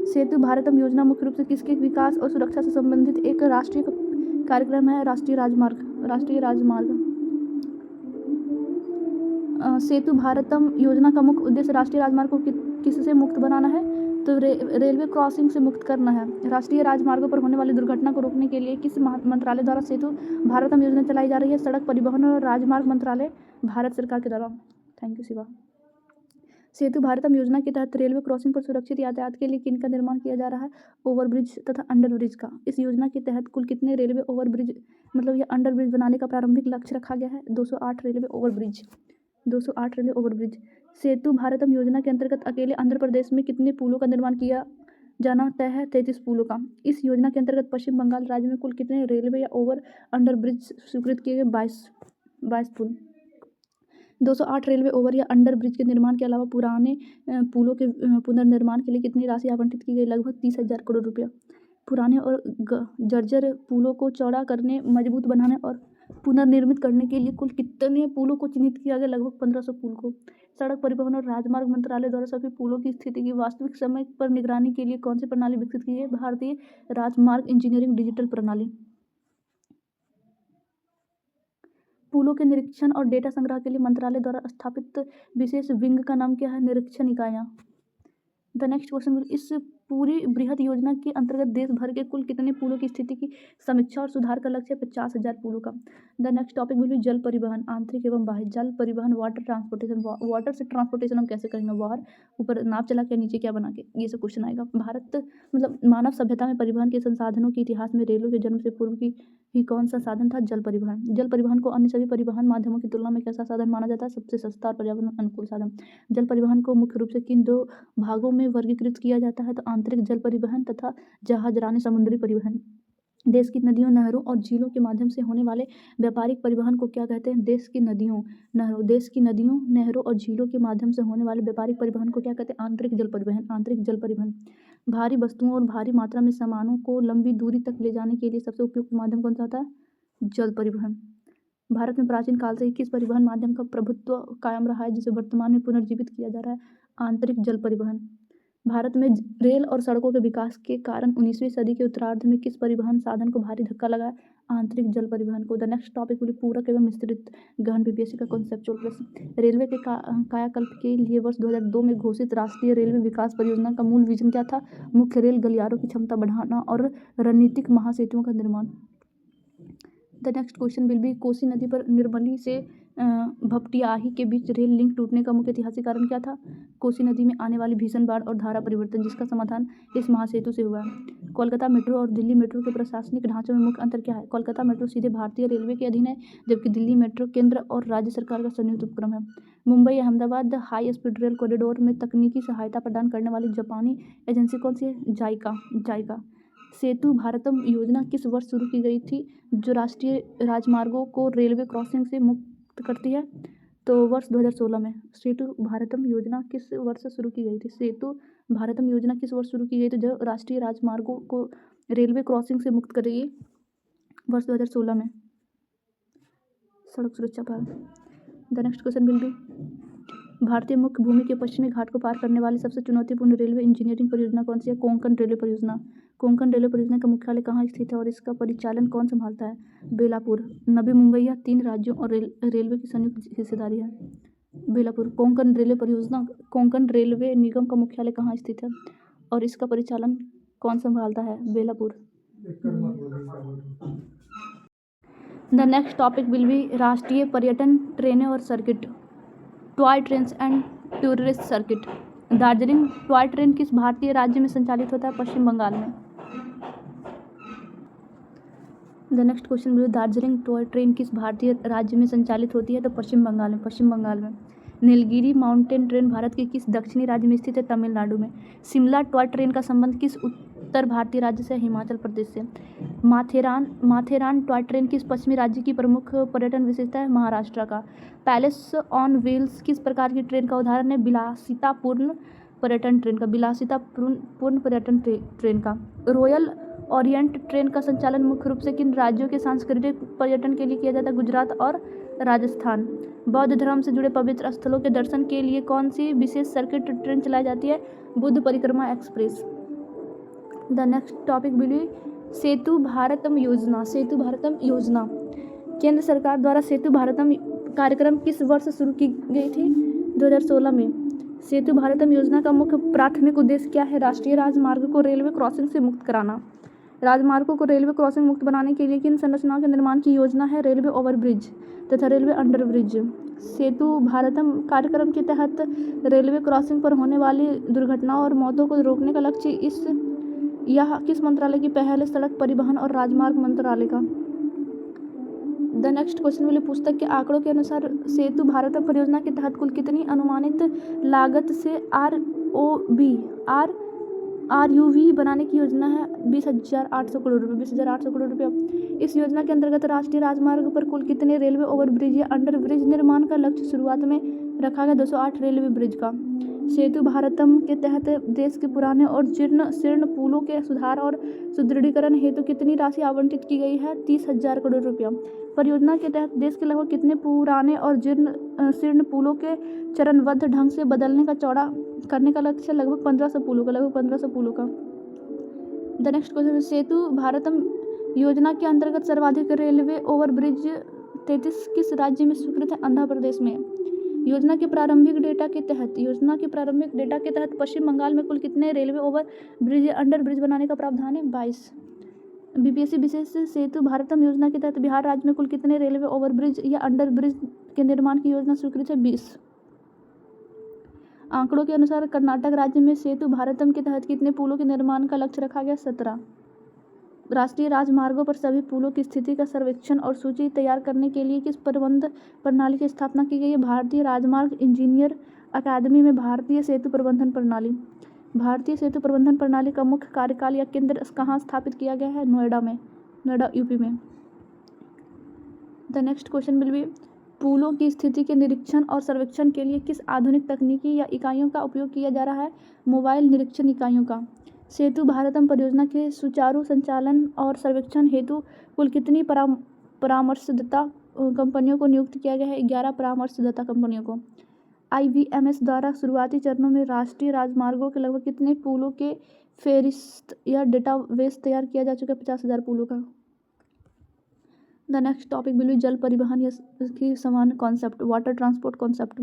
सेतु भारतम योजना मुख्य रूप से किसके विकास और सुरक्षा से संबंधित एक राष्ट्रीय कार्यक्रम है? राष्ट्रीय राजमार्ग। सेतु भारतम योजना का मुख्य उद्देश्य राष्ट्रीय राजमार्ग को किससे मुक्त बनाना है? तो रेलवे क्रॉसिंग से मुक्त करना है। राष्ट्रीय राजमार्गों पर होने वाली दुर्घटना को रोकने के लिए किस मंत्रालय द्वारा सेतु भारतम योजना चलाई जा रही है? सड़क परिवहन और राजमार्ग मंत्रालय, भारत सरकार के द्वारा। Thank you Shiva. सेतु भारतम योजना के तहत रेलवे क्रॉसिंग पर सुरक्षित यातायात के लिए किन का निर्माण किया जा रहा है? ओवरब्रिज तथा अंडरब्रिज का। इस योजना के तहत कुल कितने रेलवे ओवरब्रिज या अंडरब्रिज बनाने का प्रारंभिक लक्ष्य रखा गया है? 208 रेलवे ओवरब्रिज। सेतु भारतम योजना के अंतर्गत अकेले आंध्र प्रदेश में कितने पुलों का निर्माण किया जाना तय है 33 पुलों का। इस योजना के अंतर्गत पश्चिम बंगाल राज्य में कुल कितने रेलवे या ओवर अंडर ब्रिज स्वीकृत किए गए? 22 पुल। 208 रेलवे ओवर या अंडर ब्रिज के निर्माण के अलावा पुराने पुलों के पुनर्निर्माण के लिए कितनी राशि आवंटित की गई? लगभग 30,000 करोड़ रुपया। पुराने और जर्जर पुलों को चौड़ा करने, मजबूत बनाने और पुनर्निर्मित करने के लिए कुल कितने पुलों को चिन्हित किया गया? लगभग 1500 पुल को। सड़क परिवहन और राजमार्ग मंत्रालय द्वारा सभी पुलों की स्थिति की वास्तविक समय पर निगरानी के लिए कौन सी प्रणाली विकसित की गई? भारतीय राजमार्ग इंजीनियरिंग डिजिटल प्रणाली। पुलों के निरीक्षण और डेटा संग्रह के लिए मंत्रालय द्वारा स्थापित विशेष विंग का नाम क्या है? निरीक्षण इकाइयाँ। द नेक्स्ट क्वेश्चन, इस पूरी बृहद योजना के अंतर्गत देश भर के कुल कितने पुलों की स्थिति की समीक्षा और सुधार का लक्ष्य है? 50,000 पुलों का। The next topic will B जल परिवहन, आंतरिक एवं बाह्य। जल परिवहन, वाटर ट्रांसपोर्टेशन। वाटर से ट्रांसपोर्टेशन हम कैसे करेंगे? बाहर ऊपर नाव चला के, नीचे क्या बना के, ये सब क्वेश्चन आएगा। भारत मतलब मानव सभ्यता में परिवहन के संसाधनों के इतिहास में रेलवे के जन्म से पूर्व की ही कौन सा साधन था? जल परिवहन। जल परिवहन को अन्य सभी परिवहन माध्यमों की तुलना में कैसा साधन माना जाता है? सबसे सस्ता और पर्यावरण अनुकूल साधन। जल परिवहन को मुख्य रूप से किन दो भागों में वर्गीकृत किया जाता है? तो आंतरिक जल परिवहन तथा जहाजरानी समुद्री परिवहन। देश की नदियों, नहरों और झीलों के माध्यम से होने वाले व्यापारिक परिवहन को क्या कहते हैं? देश की नदियों, नहरों और झीलों के माध्यम से होने वाले व्यापारिक परिवहन को क्या कहते हैं? आंतरिक जल परिवहन। आंतरिक जल परिवहन। भारी वस्तुओं और भारी मात्रा में सामानों को लंबी दूरी तक ले जाने के लिए सबसे उपयुक्त माध्यम कौन सा होता है? जल परिवहन। भारत में प्राचीन काल से ही किस परिवहन माध्यम का प्रभुत्व कायम रहा है, जिसे वर्तमान में पुनर्जीवित किया जा रहा है? आंतरिक जल परिवहन। भारत में रेल और सड़कों के विकास के कारण 19वीं सदी के उत्तरार्ध में किस परिवहन साधन को भारी धक्का लगा? आंतरिक जल परिवहन को। द नेक्स्ट टॉपिक विल पूरक एवं मिश्रित गहन बीपीएससी का कॉन्सेप्चुअल प्रश्न। रेलवे के कायाकल्प के लिए वर्ष 2002 में घोषित राष्ट्रीय रेलवे विकास परियोजना का मूल विजन क्या था? मुख्य रेल गलियारों की क्षमता बढ़ाना और रणनीतिक महासेतुओं का निर्माण। The next question will B Kosi नदी पर निर्मली से भपटियाही के बीच रेल लिंक टूटने का मुख्य ऐतिहासिक कारण क्या था? कोसी नदी में आने वाली भीषण बाढ़ और धारा परिवर्तन, जिसका समाधान इस महासेतु से हुआ है। कोलकाता मेट्रो और दिल्ली मेट्रो के प्रशासनिक ढांचों में मुख्य अंतर क्या है? कोलकाता मेट्रो सीधे भारतीय रेलवे के अधीन है, जबकि दिल्ली मेट्रो केंद्र और राज्य सरकार का संयुक्त उपक्रम है। Mumbai Ahmedabad high speed rail corridor में तकनीकी सहायता प्रदान करने वाली जापानी एजेंसी कौन सी है? जाइका। सेतु भारतम योजना किस वर्ष शुरू की गई थी, जो राष्ट्रीय राजमार्गों को रेलवे क्रॉसिंग से मुक्त करती है? तो वर्ष 2016 में। सेतु भारतम योजना किस वर्ष शुरू की गई थी? सेतु भारतम योजना किस वर्ष शुरू की गई थी, जो राष्ट्रीय राजमार्गों को रेलवे क्रॉसिंग से मुक्त करेगी? वर्ष 2016 में। सड़क सुरक्षा पार। The next question will be भारतीय मुख्य भूमि के पश्चिमी घाट को पार करने वाली सबसे चुनौतीपूर्ण रेलवे इंजीनियरिंग परियोजना कौन सी है? कोंकण रेलवे परियोजना। कोंकण रेलवे परियोजना का मुख्यालय कहाँ स्थित है और इसका परिचालन कौन संभालता है? बेलापुर। नवी मुंबई या 3 राज्यों और रेलवे की संयुक्त हिस्सेदारी है। बेलापुर। कोंकण रेलवे परियोजना कोंकण रेलवे निगम का मुख्यालय कहाँ स्थित है और इसका परिचालन कौन संभालता है? Belapur. The next topic will be राष्ट्रीय पर्यटन ट्रेनें और circuit. Toy trains and tourist circuit. Darjeeling toy train किस भारतीय राज्य में संचालित होता है? पश्चिम बंगाल में। The next question will B Darjeeling toy train किस भारतीय राज्य में संचालित होती है? तो पश्चिम बंगाल में। नीलगिरी माउंटेन ट्रेन भारत के किस दक्षिणी राज्य में स्थित है? तमिलनाडु में। शिमला टॉय ट्रेन का संबंध किस उत्तर भारतीय राज्य से? हिमाचल प्रदेश से। माथेरान टॉय ट्रेन किस पश्चिमी राज्य की प्रमुख पर्यटन विशेषता है? महाराष्ट्र का। पैलेस ऑन व्हील्स किस प्रकार की ट्रेन का उदाहरण है? विलासितापूर्ण पर्यटन ट्रेन का। रॉयल ओरिएंट ट्रेन का संचालन मुख्य रूप से किन राज्यों के सांस्कृतिक पर्यटन के लिए किया जाता है? गुजरात और राजस्थान। बौद्ध धर्म से जुड़े पवित्र स्थलों के दर्शन के लिए कौन सी विशेष सर्किट ट्रेन चलाई जाती है? Buddha Parikrama express. The next topic will be Setu Bharatam Yojana. केंद्र सरकार द्वारा सेतु भारतम कार्यक्रम किस वर्ष शुरू की गई थी? 2016 में। सेतु भारतम योजना का मुख्य प्राथमिक उद्देश्य क्या है? राष्ट्रीय राजमार्ग को रेलवे क्रॉसिंग से मुक्त कराना। राजमार्गों को रेलवे क्रॉसिंग मुक्त बनाने के लिए किन संरचनाओं के निर्माण की योजना है? रेलवे ओवरब्रिज तथा रेलवे अंडरब्रिज। सेतु भारतम कार्यक्रम के तहत रेलवे क्रॉसिंग पर होने वाली दुर्घटनाओं और मौतों को रोकने का लक्ष्य यह किस मंत्रालय की पहल है? सड़क परिवहन और राजमार्ग मंत्रालय का। द नेक्स्ट क्वेश्चन विल पुस्तक के आंकड़ों के अनुसार सेतु भारतम परियोजना के तहत कुल कितनी अनुमानित लागत से RUV बनाने की योजना है 20,800 करोड़ रुपये, 20,800 करोड़ रुपये। इस योजना के अंतर्गत राष्ट्रीय राजमार्ग पर कुल कितने रेलवे ओवरब्रिज या अंडर ब्रिज निर्माण का लक्ष्य शुरुआत में रखा गया? 208 रेलवे ब्रिज का। सेतु भारतम के तहत देश के पुराने और जीर्ण पुलों के सुधार और सुदृढ़ीकरण हेतु कितनी राशि आवंटित की गई है? 30,000 करोड़ रुपया। परियोजना के तहत देश के लगभग कितने पुराने और जीर्ण पुलों के चरणबद्ध ढंग से बदलने का चौड़ा करने का लक्ष्य? लगभग 1500 पुलों का। द नेक्स्ट क्वेश्चन, सेतु भारतम योजना के अंतर्गत सर्वाधिक रेलवे ओवरब्रिज 33 किस राज्य में स्वीकृत है? आंध्र प्रदेश में। योजना के प्रारंभिक डेटा के तहत पश्चिम बंगाल में कुल कितने रेलवे ओवर ब्रिज या अंडर ब्रिज बनाने का प्रावधान है? 22। BPSC विशेष सेतु भारतम योजना के तहत बिहार राज्य में कुल कितने रेलवे ओवर ब्रिज या अंडर ब्रिज के निर्माण की योजना स्वीकृत है? 20। आंकड़ों के अनुसार कर्नाटक राज्य में सेतु भारतम के तहत कितने पुलों के निर्माण का लक्ष्य रखा गया? 17। राष्ट्रीय राजमार्गों पर सभी पुलों की स्थिति का सर्वेक्षण और सूची तैयार करने के लिए किस प्रबंध प्रणाली की स्थापना की गई है? भारतीय राजमार्ग इंजीनियर अकादमी में भारतीय सेतु प्रबंधन प्रणाली। भारतीय सेतु प्रबंधन प्रणाली का मुख्य कार्यकाल या केंद्र कहाँ स्थापित किया गया है? नोएडा यूपी में। The next question will B, पुलों की स्थिति के निरीक्षण और सर्वेक्षण के लिए किस आधुनिक तकनीकी या इकाइयों का उपयोग किया जा रहा है? मोबाइल निरीक्षण इकाइयों का। सेतु भारतम परियोजना के सुचारू संचालन और सर्वेक्षण हेतु कुल कितनी परामर्शदाता कंपनियों को नियुक्त किया गया है? 11 परामर्शदाता कंपनियों को। IVMS द्वारा शुरुआती चरणों में राष्ट्रीय राजमार्गों के लगभग कितने पुलों के फेहरिस्त या डेटाबेस तैयार किया जा चुका है? 50,000 पुलों का। The next topic will B जल परिवहन या की समान concept, water transport concept.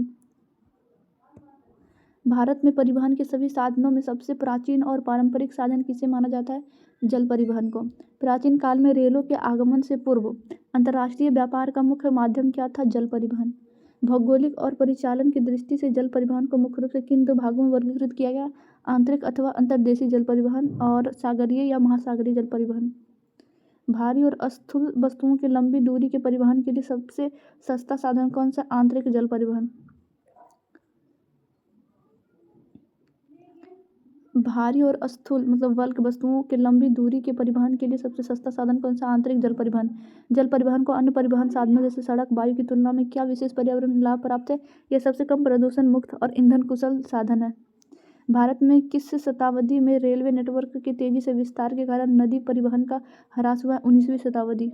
Bharat में परिवहन के सभी साधनों में सबसे प्राचीन और पारंपरिक साधन किसे माना जाता है? जल परिवहन को। प्राचीन काल में रेलों के आगमन से पूर्व अंतर्राष्ट्रीय व्यापार का मुख्य माध्यम क्या था? जल परिवहन। भौगोलिक और परिचालन की दृष्टि से जल परिवहन को मुख्य रूप से किन 2 भागों में वर्गीकृत किया गया? आंतरिक अथवा अंतर्देशीय जल परिवहन और सागरीय या महासागरीय जल परिवहन। भारी और स्थूल वस्तुओं की लंबी दूरी के परिवहन के लिए सबसे सस्ता साधन कौन सा? आंतरिक जल परिवहन। भारी और स्थूल मतलब बल्क वस्तुओं के लंबी दूरी के परिवहन के लिए सबसे सस्ता साधन कौन सा? आंतरिक जल परिवहन। जल परिवहन को अन्य परिवहन साधनों जैसे सड़क, वायु की तुलना में क्या विशेष पर्यावरण लाभ प्राप्त है? यह सबसे कम प्रदूषण मुक्त और ईंधन कुशल साधन है। भारत में किस शताब्दी में रेलवे नेटवर्क के तेजी से विस्तार के कारण नदी परिवहन का ह्रास हुआ? 19वीं शताब्दी।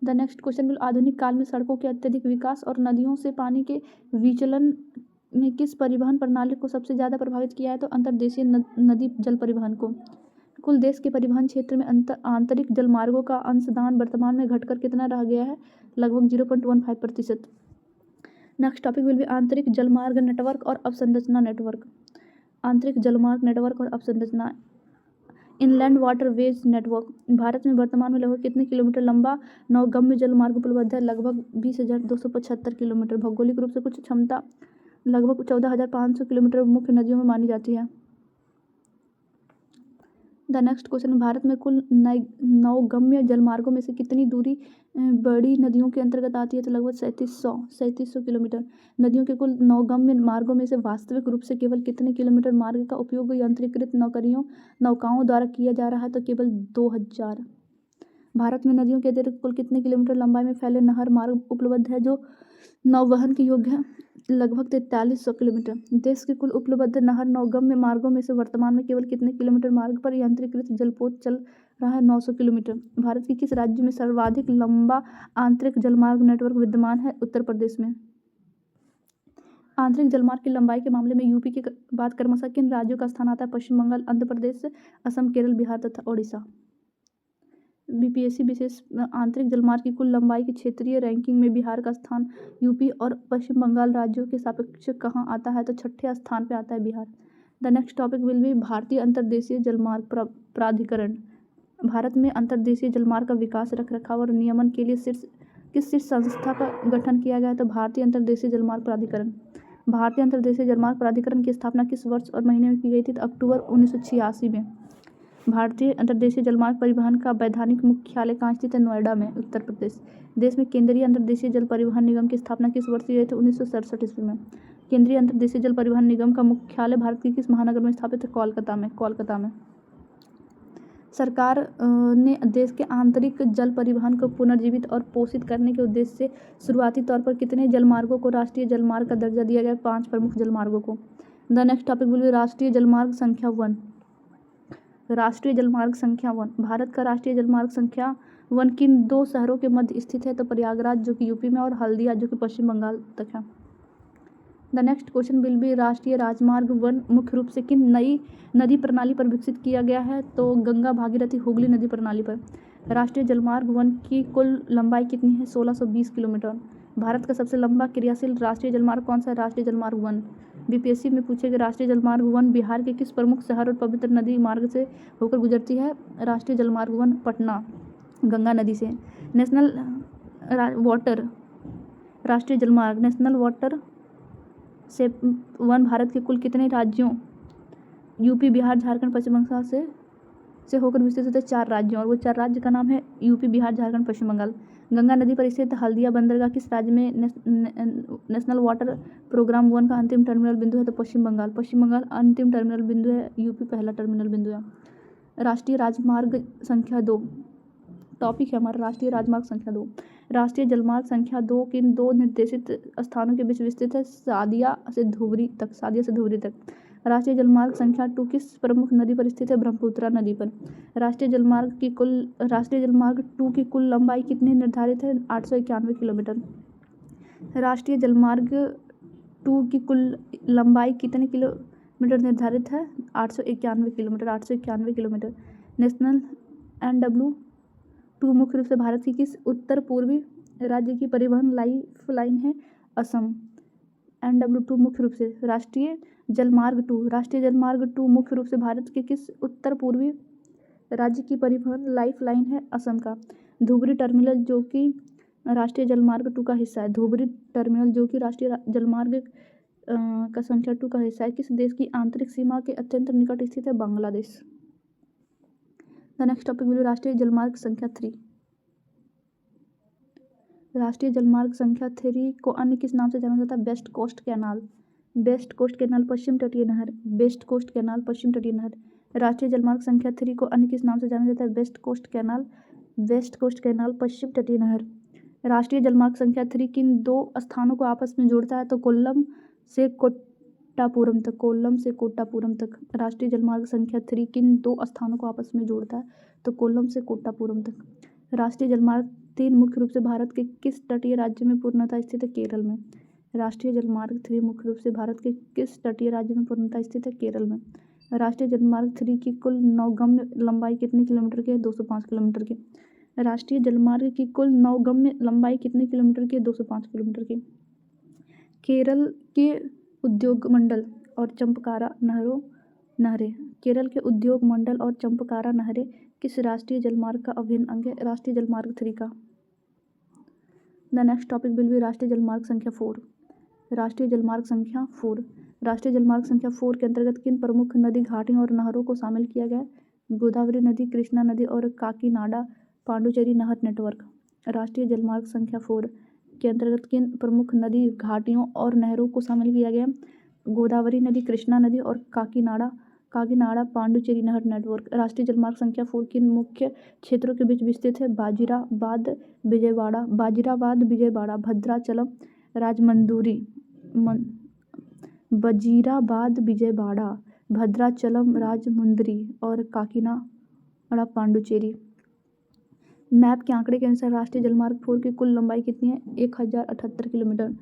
द नेक्स्ट क्वेश्चन विल, आधुनिक काल में सड़कों के अत्यधिक विकास और नदियों से पानी के विचलन ने किस परिवहन प्रणाली को सबसे ज़्यादा प्रभावित किया है? तो अंतर्देशीय नदी जल परिवहन को। कुल देश के परिवहन क्षेत्र में आंतरिक जलमार्गों का अंशदान वर्तमान में घटकर कितना रह गया है? लगभग 0.15%। नेक्स्ट टॉपिक विल बी आंतरिक जलमार्ग नेटवर्क और अवसंरचना नेटवर्क। आंतरिक जलमार्ग नेटवर्क और अवसंरचना। Inland waterways network. भारत में वर्तमान में लगभग कितने किलोमीटर लंबा नौगम्य जलमार्ग उपलब्ध है? लगभग 20,275 किलोमीटर। भौगोलिक रूप से कुछ क्षमता लगभग 14,500 किलोमीटर मुख्य नदियों में मानी जाती है। द नेक्स्ट क्वेश्चन, भारत में कुल नौगम्य जलमार्गों में से कितनी दूरी बड़ी नदियों के अंतर्गत आती है? तो लगभग 3700 किलोमीटर। नदियों के कुल नौगम्य मार्गों में से वास्तविक रूप से केवल कितने किलोमीटर मार्ग का उपयोग यंत्रीकृत नौकाओं द्वारा किया जा रहा है? तो केवल 2000। भारत में नदियों के अतिरिक्त कुल कितने किलोमीटर लंबाई में फैले नहर मार्ग उपलब्ध है जो नौवहन के योग्य है? लगभग 4300 किलोमीटर। देश के कुल उपलब्ध नहर नौगम्य मार्गों में से वर्तमान में केवल कितने किलोमीटर मार्ग पर यंत्रीकृत जलपोत चल रहा है? 900 किलोमीटर। भारत के किस राज्य में सर्वाधिक लंबा आंतरिक जलमार्ग नेटवर्क विद्यमान है? उत्तर प्रदेश में। आंतरिक जलमार्ग की लंबाई के मामले में यूपी के बाद क्रमशः किन राज्यों का स्थान आता है? पश्चिम बंगाल, आंध्र प्रदेश, असम, केरल, बिहार तथा ओडिशा। BPSC विशेष आंतरिक जलमार्ग की कुल लंबाई की क्षेत्रीय रैंकिंग में बिहार का स्थान यूपी और पश्चिम बंगाल राज्यों के सापेक्ष कहाँ आता है? तो 6ठे स्थान पे आता है Bihar. The next topic will be भारतीय अंतर्देशीय जलमार्ग प्राधिकरण। भारत में अंतर्देशीय जलमार्ग का विकास, रखरखाव और नियमन के लिए किस शीर्ष संस्था का गठन किया गया है? तो भारतीय अंतर्देशीय जलमार्ग प्राधिकरण। भारतीय अंतर्देशीय जलमार्ग प्राधिकरण की स्थापना किस वर्ष और महीने में की गई थी? तो अक्टूबर 1986 में। भारतीय अंतर्देशीय जलमार्ग परिवहन का वैधानिक मुख्यालय कहाँ स्थित है? नोएडा में, उत्तर प्रदेश। देश में केंद्रीय अंतर्देशीय जल परिवहन निगम की स्थापना किस वर्ष की गई थी? 1967 ईस्वी में। केंद्रीय अंतर्देशीय जल परिवहन निगम का मुख्यालय भारत के किस महानगर में स्थापित है? कोलकाता में। सरकार ने देश के आंतरिक जल परिवहन को पुनर्जीवित और पोषित करने के उद्देश्य से शुरुआती तौर पर कितने जलमार्गों को राष्ट्रीय जलमार्ग का दर्जा दिया गया? 5 प्रमुख जलमार्गों को। The next topic will be राष्ट्रीय जलमार्ग संख्या 1। राष्ट्रीय जलमार्ग संख्या 1। भारत का राष्ट्रीय जलमार्ग संख्या 1 किन 2 शहरों के मध्य स्थित है? तो प्रयागराज जो कि यूपी में और हल्दिया जो कि पश्चिम बंगाल तक है। The next question will be राष्ट्रीय राजमार्ग 1 मुख्य रूप से किन नई नदी प्रणाली पर विकसित किया गया है? तो गंगा भागीरथी हुगली नदी प्रणाली पर। राष्ट्रीय जलमार्ग 1 की कुल लंबाई कितनी है? 1620 किलोमीटर। भारत का सबसे लंबा क्रियाशील राष्ट्रीय जलमार्ग कौन सा है? राष्ट्रीय जलमार्ग 1। बीपीएससी में पूछे गए राष्ट्रीय जलमार्ग 1 बिहार के किस प्रमुख शहर और पवित्र नदी मार्ग से होकर गुजरती है? राष्ट्रीय जलमार्ग 1 पटना गंगा नदी से। नेशनल वाटर राष्ट्रीय जलमार्ग नेशनल वाटर से 1 भारत के कुल कितने राज्यों यूपी बिहार झारखंड पश्चिम बंगाल से होकर विस्तृत होते 4 राज्यों, और वो 4 राज्य का नाम है यूपी बिहार झारखंड पश्चिम बंगाल। गंगा नदी पर स्थित हल्दिया बंदरगाह किस राज्य में नेशनल वाटर प्रोग्राम 1 का अंतिम टर्मिनल बिंदु है? तो पश्चिम बंगाल अंतिम टर्मिनल बिंदु है, यूपी पहला टर्मिनल बिंदु है। राष्ट्रीय राजमार्ग संख्या 2 टॉपिक है हमारा राष्ट्रीय राजमार्ग संख्या 2। राष्ट्रीय जलमार्ग संख्या 2 किन 2 निर्देशित स्थानों के बीच विस्तृत है? सादिया से धुबरी तक। राष्ट्रीय जलमार्ग संख्या 2 किस प्रमुख नदी पर स्थित है? ब्रह्मपुत्रा नदी पर। राष्ट्रीय जलमार्ग 2 की कुल लंबाई कितनी निर्धारित है? 891 किलोमीटर। राष्ट्रीय जलमार्ग 2 की कुल लंबाई कितने किलोमीटर निर्धारित है? 891 किलोमीटर। नेशनल NW2 मुख्य रूप से भारत की किस उत्तर पूर्वी राज्य की परिवहन लाइफलाइन है? असम। NW2 मुख्य रूप से राष्ट्रीय जलमार्ग 2 मुख्य रूप से भारत के किस उत्तर पूर्वी राज्य की परिवहन लाइफलाइन है? असम का। धुबरी टर्मिनल जो कि राष्ट्रीय जलमार्ग 2 का हिस्सा है, राष्ट्रीय जलमार्ग का संख्या 2 का हिस्सा है, किस देश की आंतरिक सीमा के अत्यंत निकट स्थित है? Bangladesh. The next topic will राष्ट्रीय जलमार्ग संख्या 3। राष्ट्रीय जलमार्ग संख्या 3 को अन्य किस नाम से जाना जाता है? वेस्ट कोस्ट कैनाल पश्चिम तटीय नहर। राष्ट्रीय जलमार्ग संख्या 3 को अन्य किस नाम से जाना जाता है? वेस्ट कोस्ट कैनाल पश्चिम तटीय नहर। राष्ट्रीय जलमार्ग संख्या 3 किन 2 स्थानों को आपस में जोड़ता है? तो कोल्लम से कोट्टापुरम तक। राष्ट्रीय जलमार्ग संख्या 3 किन 2 स्थानों को आपस में जोड़ता है? तो कोल्लम से कोट्टापुरम तक। राष्ट्रीय जलमार्ग 3 मुख्य रूप से भारत के किस तटीय राज्य में पूर्णतः स्थित है? केरल में। राष्ट्रीय जलमार्ग 3 मुख्य रूप से भारत के किस तटीय राज्य में पूर्णतः स्थित है? केरल में। राष्ट्रीय जलमार्ग 3 की कुल नौगम्य लंबाई कितने किलोमीटर की है? 205 किलोमीटर की। राष्ट्रीय जलमार्ग की कुल नौगम्य लंबाई कितने किलोमीटर की है? 205 किलोमीटर की। केरल के उद्योग मंडल और चंपकारा नहरें किस राष्ट्रीय जलमार्ग का अभिन्न अंग है? राष्ट्रीय जलमार्ग 3 का। The next topic will be राष्ट्रीय जलमार्ग संख्या 4। राष्ट्रीय जलमार्ग संख्या 4 के अंतर्गत किन प्रमुख नदी घाटियों और नहरों को शामिल किया गया है? गोदावरी नदी, कृष्णा नदी और काकीनाडा पांडुचेरी नहर नेटवर्क। राष्ट्रीय जलमार्ग संख्या 4 के अंतर्गत किन प्रमुख नदी घाटियों और नहरों को शामिल किया गया? गोदावरी नदी, कृष्णा नदी और काकीनाडा पांडुचेरी नहर नेटवर्क। राष्ट्रीय जलमार्ग संख्या 4 किन मुख्य क्षेत्रों के बीच विस्तृत है? बाजीराबाद विजयवाड़ा, भद्राचलम राजमुंदरी और काकीनाडा पांडुचेरी। मैप के आंकड़े के अनुसार राष्ट्रीय जलमार्ग 4 की कुल लंबाई कितनी है? 1078 किलोमीटर।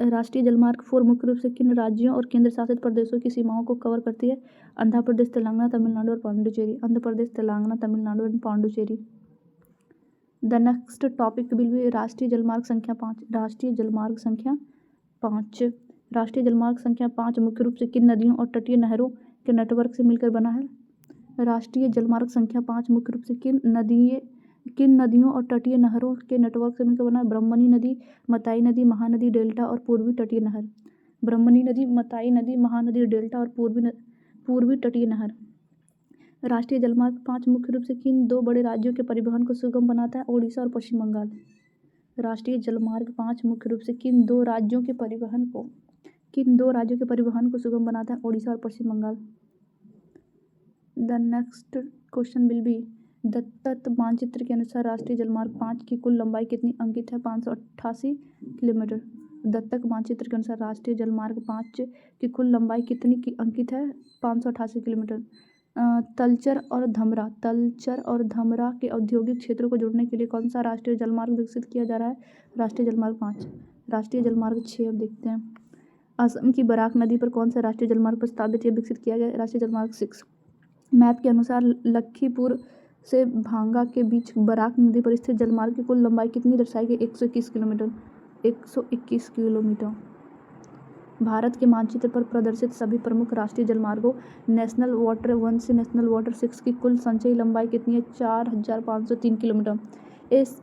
राष्ट्रीय जलमार्ग 4 मुख्य रूप से किन राज्यों और केंद्र शासित प्रदेशों की सीमाओं को कवर करती है? आंध्र प्रदेश, तेलंगाना, तमिलनाडु और Pondicherry. The next topic will be राष्ट्रीय जलमार्ग संख्या 5। राष्ट्रीय जलमार्ग संख्या 5 मुख्य रूप से किन नदियों और तटीय नहरों के नेटवर्क से मिलकर बना है? राष्ट्रीय जलमार्ग संख्या 5 मुख्य रूप से किन नदियों और तटीय नहरों के नेटवर्क से मिलकर बना है? ब्रह्मणी नदी, मताई नदी, महानदी डेल्टा और पूर्वी तटीय नहर। पूर्वी तटीय नहर। राष्ट्रीय जलमार्ग 5 मुख्य रूप से किन 2 बड़े राज्यों के परिवहन को सुगम बनाता है? ओडिशा और पश्चिम बंगाल। राष्ट्रीय जलमार्ग 5 मुख्य रूप से किन 2 राज्यों के परिवहन को किन दो राज्यों के परिवहन को सुगम बनाता है? ओडिशा और Paschim Bengal. The next question will be दत्त मानचित्र के अनुसार राष्ट्रीय जलमार्ग 5 की कुल लंबाई कितनी अंकित है? 588 किलोमीटर। दत्तक मानचित्र के अनुसार राष्ट्रीय जलमार्ग 5 की कुल लंबाई कितनी की अंकित है? 588 किलोमीटर। तलचर और धमरा के औद्योगिक क्षेत्रों को जोड़ने के लिए कौन सा राष्ट्रीय जलमार्ग विकसित किया जा रहा है? राष्ट्रीय जलमार्ग 5। राष्ट्रीय जलमार्ग 6 अब देखते हैं। असम की बराक नदी पर कौन सा राष्ट्रीय जलमार्ग प्रस्तावित या विकसित किया गया? राष्ट्रीय जलमार्ग 6। मैप के अनुसार लखीमपुर से भांगा के बीच बराक नदी पर स्थित जलमार्ग की कुल लंबाई कितनी दर्शाई गई? 121 किलोमीटर। 121 किलोमीटर। भारत के मानचित्र पर प्रदर्शित सभी प्रमुख राष्ट्रीय जलमार्गों नेशनल वाटर 1 से नेशनल वाटर 6 की कुल संचयी लंबाई कितनी है? 4503 किलोमीटर।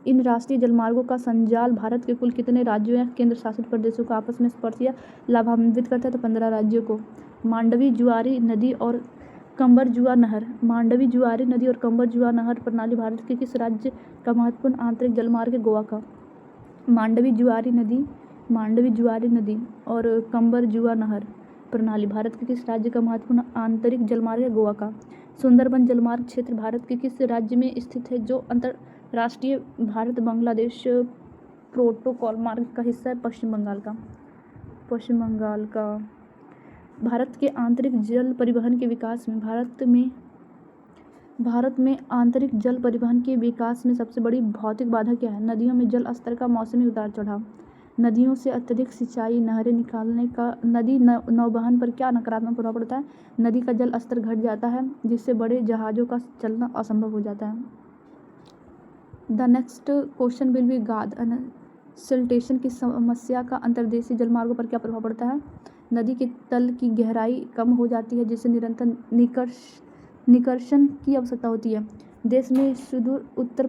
इन राष्ट्रीय जलमार्गों का संजाल भारत के कुल कितने राज्यों या केंद्र शासित प्रदेशों को आपस में स्पर्श या लाभान्वित करता है? तो 15 राज्यों को। मांडवी जुआरी नदी और कंबर जुआ नहर प्रणाली भारत के किस राज्य का महत्वपूर्ण आंतरिक जलमार्ग है? गोवा का। मांडवी जुआरी नदी और कंबर जुआ नहर प्रणाली भारत के किस राज्य का महत्वपूर्ण आंतरिक जलमार्ग है? गोवा का। सुंदरबन जलमार्ग क्षेत्र भारत के किस राज्य में स्थित है जो अंतरराष्ट्रीय भारत बांग्लादेश प्रोटोकॉल मार्ग का हिस्सा है? पश्चिम बंगाल का। भारत के आंतरिक जल परिवहन के विकास में भारत में आंतरिक जल परिवहन के विकास में सबसे बड़ी भौतिक बाधा क्या है? नदियों में जल स्तर का मौसमी उतार चढ़ाव। नदियों से अत्यधिक सिंचाई नहरें निकालने का नदी नौवहन पर क्या नकारात्मक प्रभाव पड़ता है? नदी का जल स्तर घट जाता है जिससे बड़े जहाज़ों का चलना असंभव हो जाता है। The next question will B गाद सिल्टेशन की समस्या का अंतर्देशीय जलमार्गों पर क्या प्रभाव पड़ता है? नदी के तल की गहराई कम हो जाती है जिससे निरंतर निकर्षण की आवश्यकता होती है। देश में सुदूर उत्तर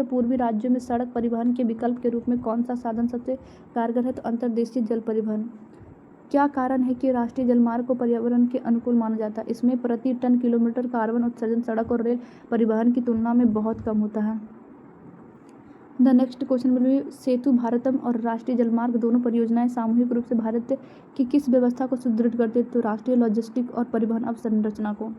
पूर्वी राज्यों में सड़क परिवहन के विकल्प के रूप में कौन सा साधन सबसे कारगर है? तो अंतर्देशीय जल परिवहन। क्या कारण है कि राष्ट्रीय जलमार्ग को पर्यावरण के अनुकूल माना जाता है? इसमें प्रति टन किलोमीटर कार्बन उत्सर्जन सड़क और रेल परिवहन की तुलना में बहुत कम होता है। The next question will be Setu Bharatam और राष्ट्रीय जलमार्ग दोनों परियोजनाएं सामूहिक रूप से भारत की किस व्यवस्था को सुदृढ़ करती है? तो राष्ट्रीय लॉजिस्टिक और परिवहन अवसंरचना को।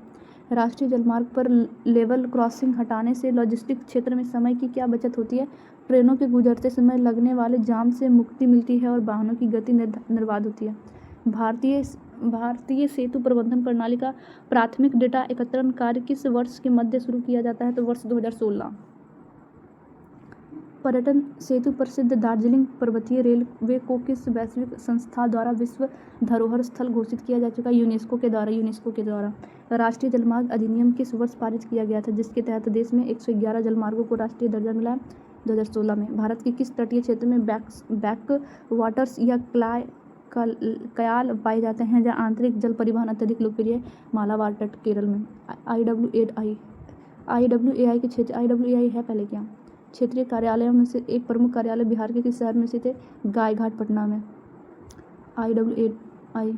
राष्ट्रीय जलमार्ग पर लेवल क्रॉसिंग हटाने से लॉजिस्टिक क्षेत्र में समय की क्या बचत होती है? ट्रेनों के गुजरते समय लगने वाले जाम से मुक्ति मिलती है और वाहनों की गति निर्बाध होती है। भारतीय सेतु प्रबंधन प्रणाली का प्राथमिक डेटा एकत्रण कार्य किस वर्ष के मध्य शुरू किया जाता है? तो वर्ष 2016। पर्यटन सेतु प्रसिद्ध दार्जिलिंग पर्वतीय रेलवे को किस वैश्विक संस्था द्वारा विश्व धरोहर स्थल घोषित किया जा चुका है? यूनेस्को के द्वारा। राष्ट्रीय जलमार्ग अधिनियम किस वर्ष पारित किया गया था जिसके तहत देश में 111 जलमार्गों को राष्ट्रीय दर्जा मिला है? 2016 में। भारत के किस तटीय क्षेत्र में बैक वाटर्स या कयाल पाए जाते हैं जहाँ आंतरिक जल परिवहन अत्यधिक लोकप्रिय है? मालाबार तट, केरल में। IWAI के क्षेत्र IWAI है पहले क्या? क्षेत्रीय कार्यालयों में से एक प्रमुख कार्यालय बिहार के किस शहर में स्थित है? गायघाट, पटना में। IWAI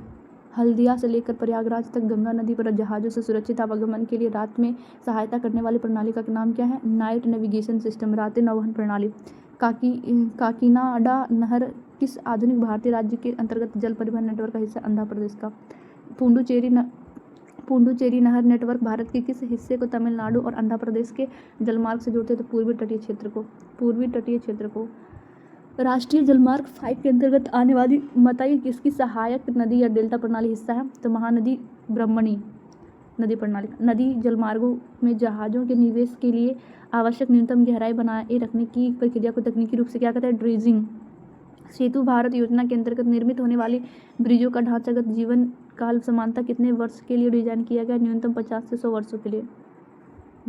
हल्दिया से लेकर प्रयागराज तक गंगा नदी पर जहाज़ों से सुरक्षित आवागमन के लिए रात में सहायता करने वाली प्रणाली का नाम क्या है? नाइट नेविगेशन सिस्टम, रातें नौवहन प्रणाली। काकीनाडा नहर किस आधुनिक भारतीय राज्य के अंतर्गत जल परिवहन नेटवर्क का हिस्सा? आंध्र प्रदेश का। पुडुचेरी नहर नेटवर्क भारत के किस हिस्से को तमिलनाडु और आंध्र प्रदेश के जलमार्ग से जोड़ते हैं? तो पूर्वी तटीय क्षेत्र को। राष्ट्रीय जलमार्ग 5 के अंतर्गत आने वाली मताई किसकी सहायक नदी या डेल्टा प्रणाली हिस्सा है? तो महानदी ब्रह्मणी नदी प्रणाली। नदी जलमार्गों में जहाज़ों के निवेश के लिए आवश्यक न्यूनतम गहराई बनाए रखने की प्रक्रिया को तकनीकी रूप से क्या कहते हैं? ड्रेजिंग। सेतु भारत योजना के अंतर्गत निर्मित होने वाली ब्रिजों का ढांचागत जीवन काल समानता कितने वर्ष के लिए डिजाइन किया गया? न्यूनतम 50 से 100 वर्षों के लिए।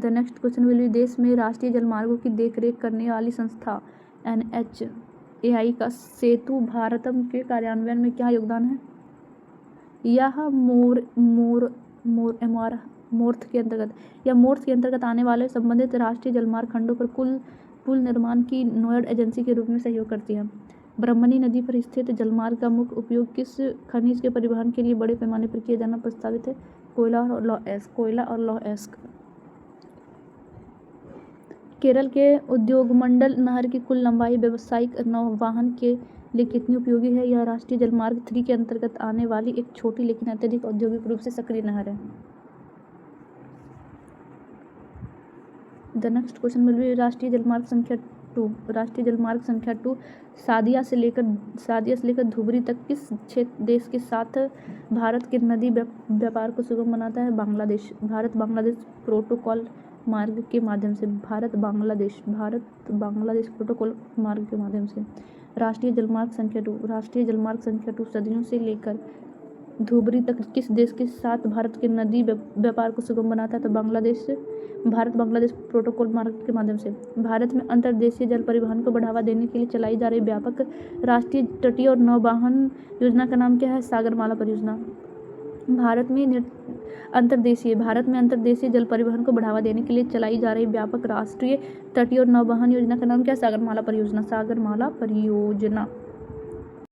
The next question will B देश में राष्ट्रीय जलमार्गों की देखरेख करने वाली संस्था NHAI का सेतु भारतम के कार्यान्वयन में क्या योगदान है? यह मोर्थ के अंतर्गत आने वाले संबंधित राष्ट्रीय जलमार्ग खंडों पर पुल निर्माण की नोडल एजेंसी के रूप में सहयोग करती है। ब्रह्मणी नदी पर स्थित जलमार्ग का मुख्य उपयोग किस खनिज के परिवहन के लिए बड़े पैमाने पर किया जाना प्रस्तावित है? कोयला और लौह अयस्क। केरल के उद्योगमंडल नहर की कुल लंबाई व्यावसायिक नौवहन के लिए कितनी उपयोगी है? यह राष्ट्रीय जलमार्ग 3 के अंतर्गत आने वाली एक छोटी लेकिन अत्यधिक औद्योगिक रूप से सक्रिय नहर है। The next question will be राष्ट्रीय जलमार्ग संख्या 2। राष्ट्रीय जलमार्ग संख्या 2 सादिया से लेकर धुबरी तक किस देश के साथ भारत के नदी व्यापार को सुगम बनाता है? बांग्लादेश। भारत बांग्लादेश प्रोटोकॉल मार्ग के माध्यम से। भारत बांग्लादेश प्रोटोकॉल मार्ग के माध्यम से। राष्ट्रीय जलमार्ग संख्या 2 सदियों से लेकर धुबरी तक किस देश के साथ भारत के नदी व्यापार को सुगम बनाता है? तो भारत बांग्लादेश प्रोटोकॉल मार्ग के माध्यम से। भारत में अंतर्देशीय जल परिवहन को बढ़ावा देने के लिए चलाई जा रही व्यापक राष्ट्रीय तटीय और नौवहन योजना का नाम क्या है? सागरमाला परियोजना। भारत में अंतर्देशीय जल परिवहन को बढ़ावा देने के लिए चलाई जा रही व्यापक राष्ट्रीय तटीय और नौवहन योजना का नाम क्या है? सागरमाला परियोजना।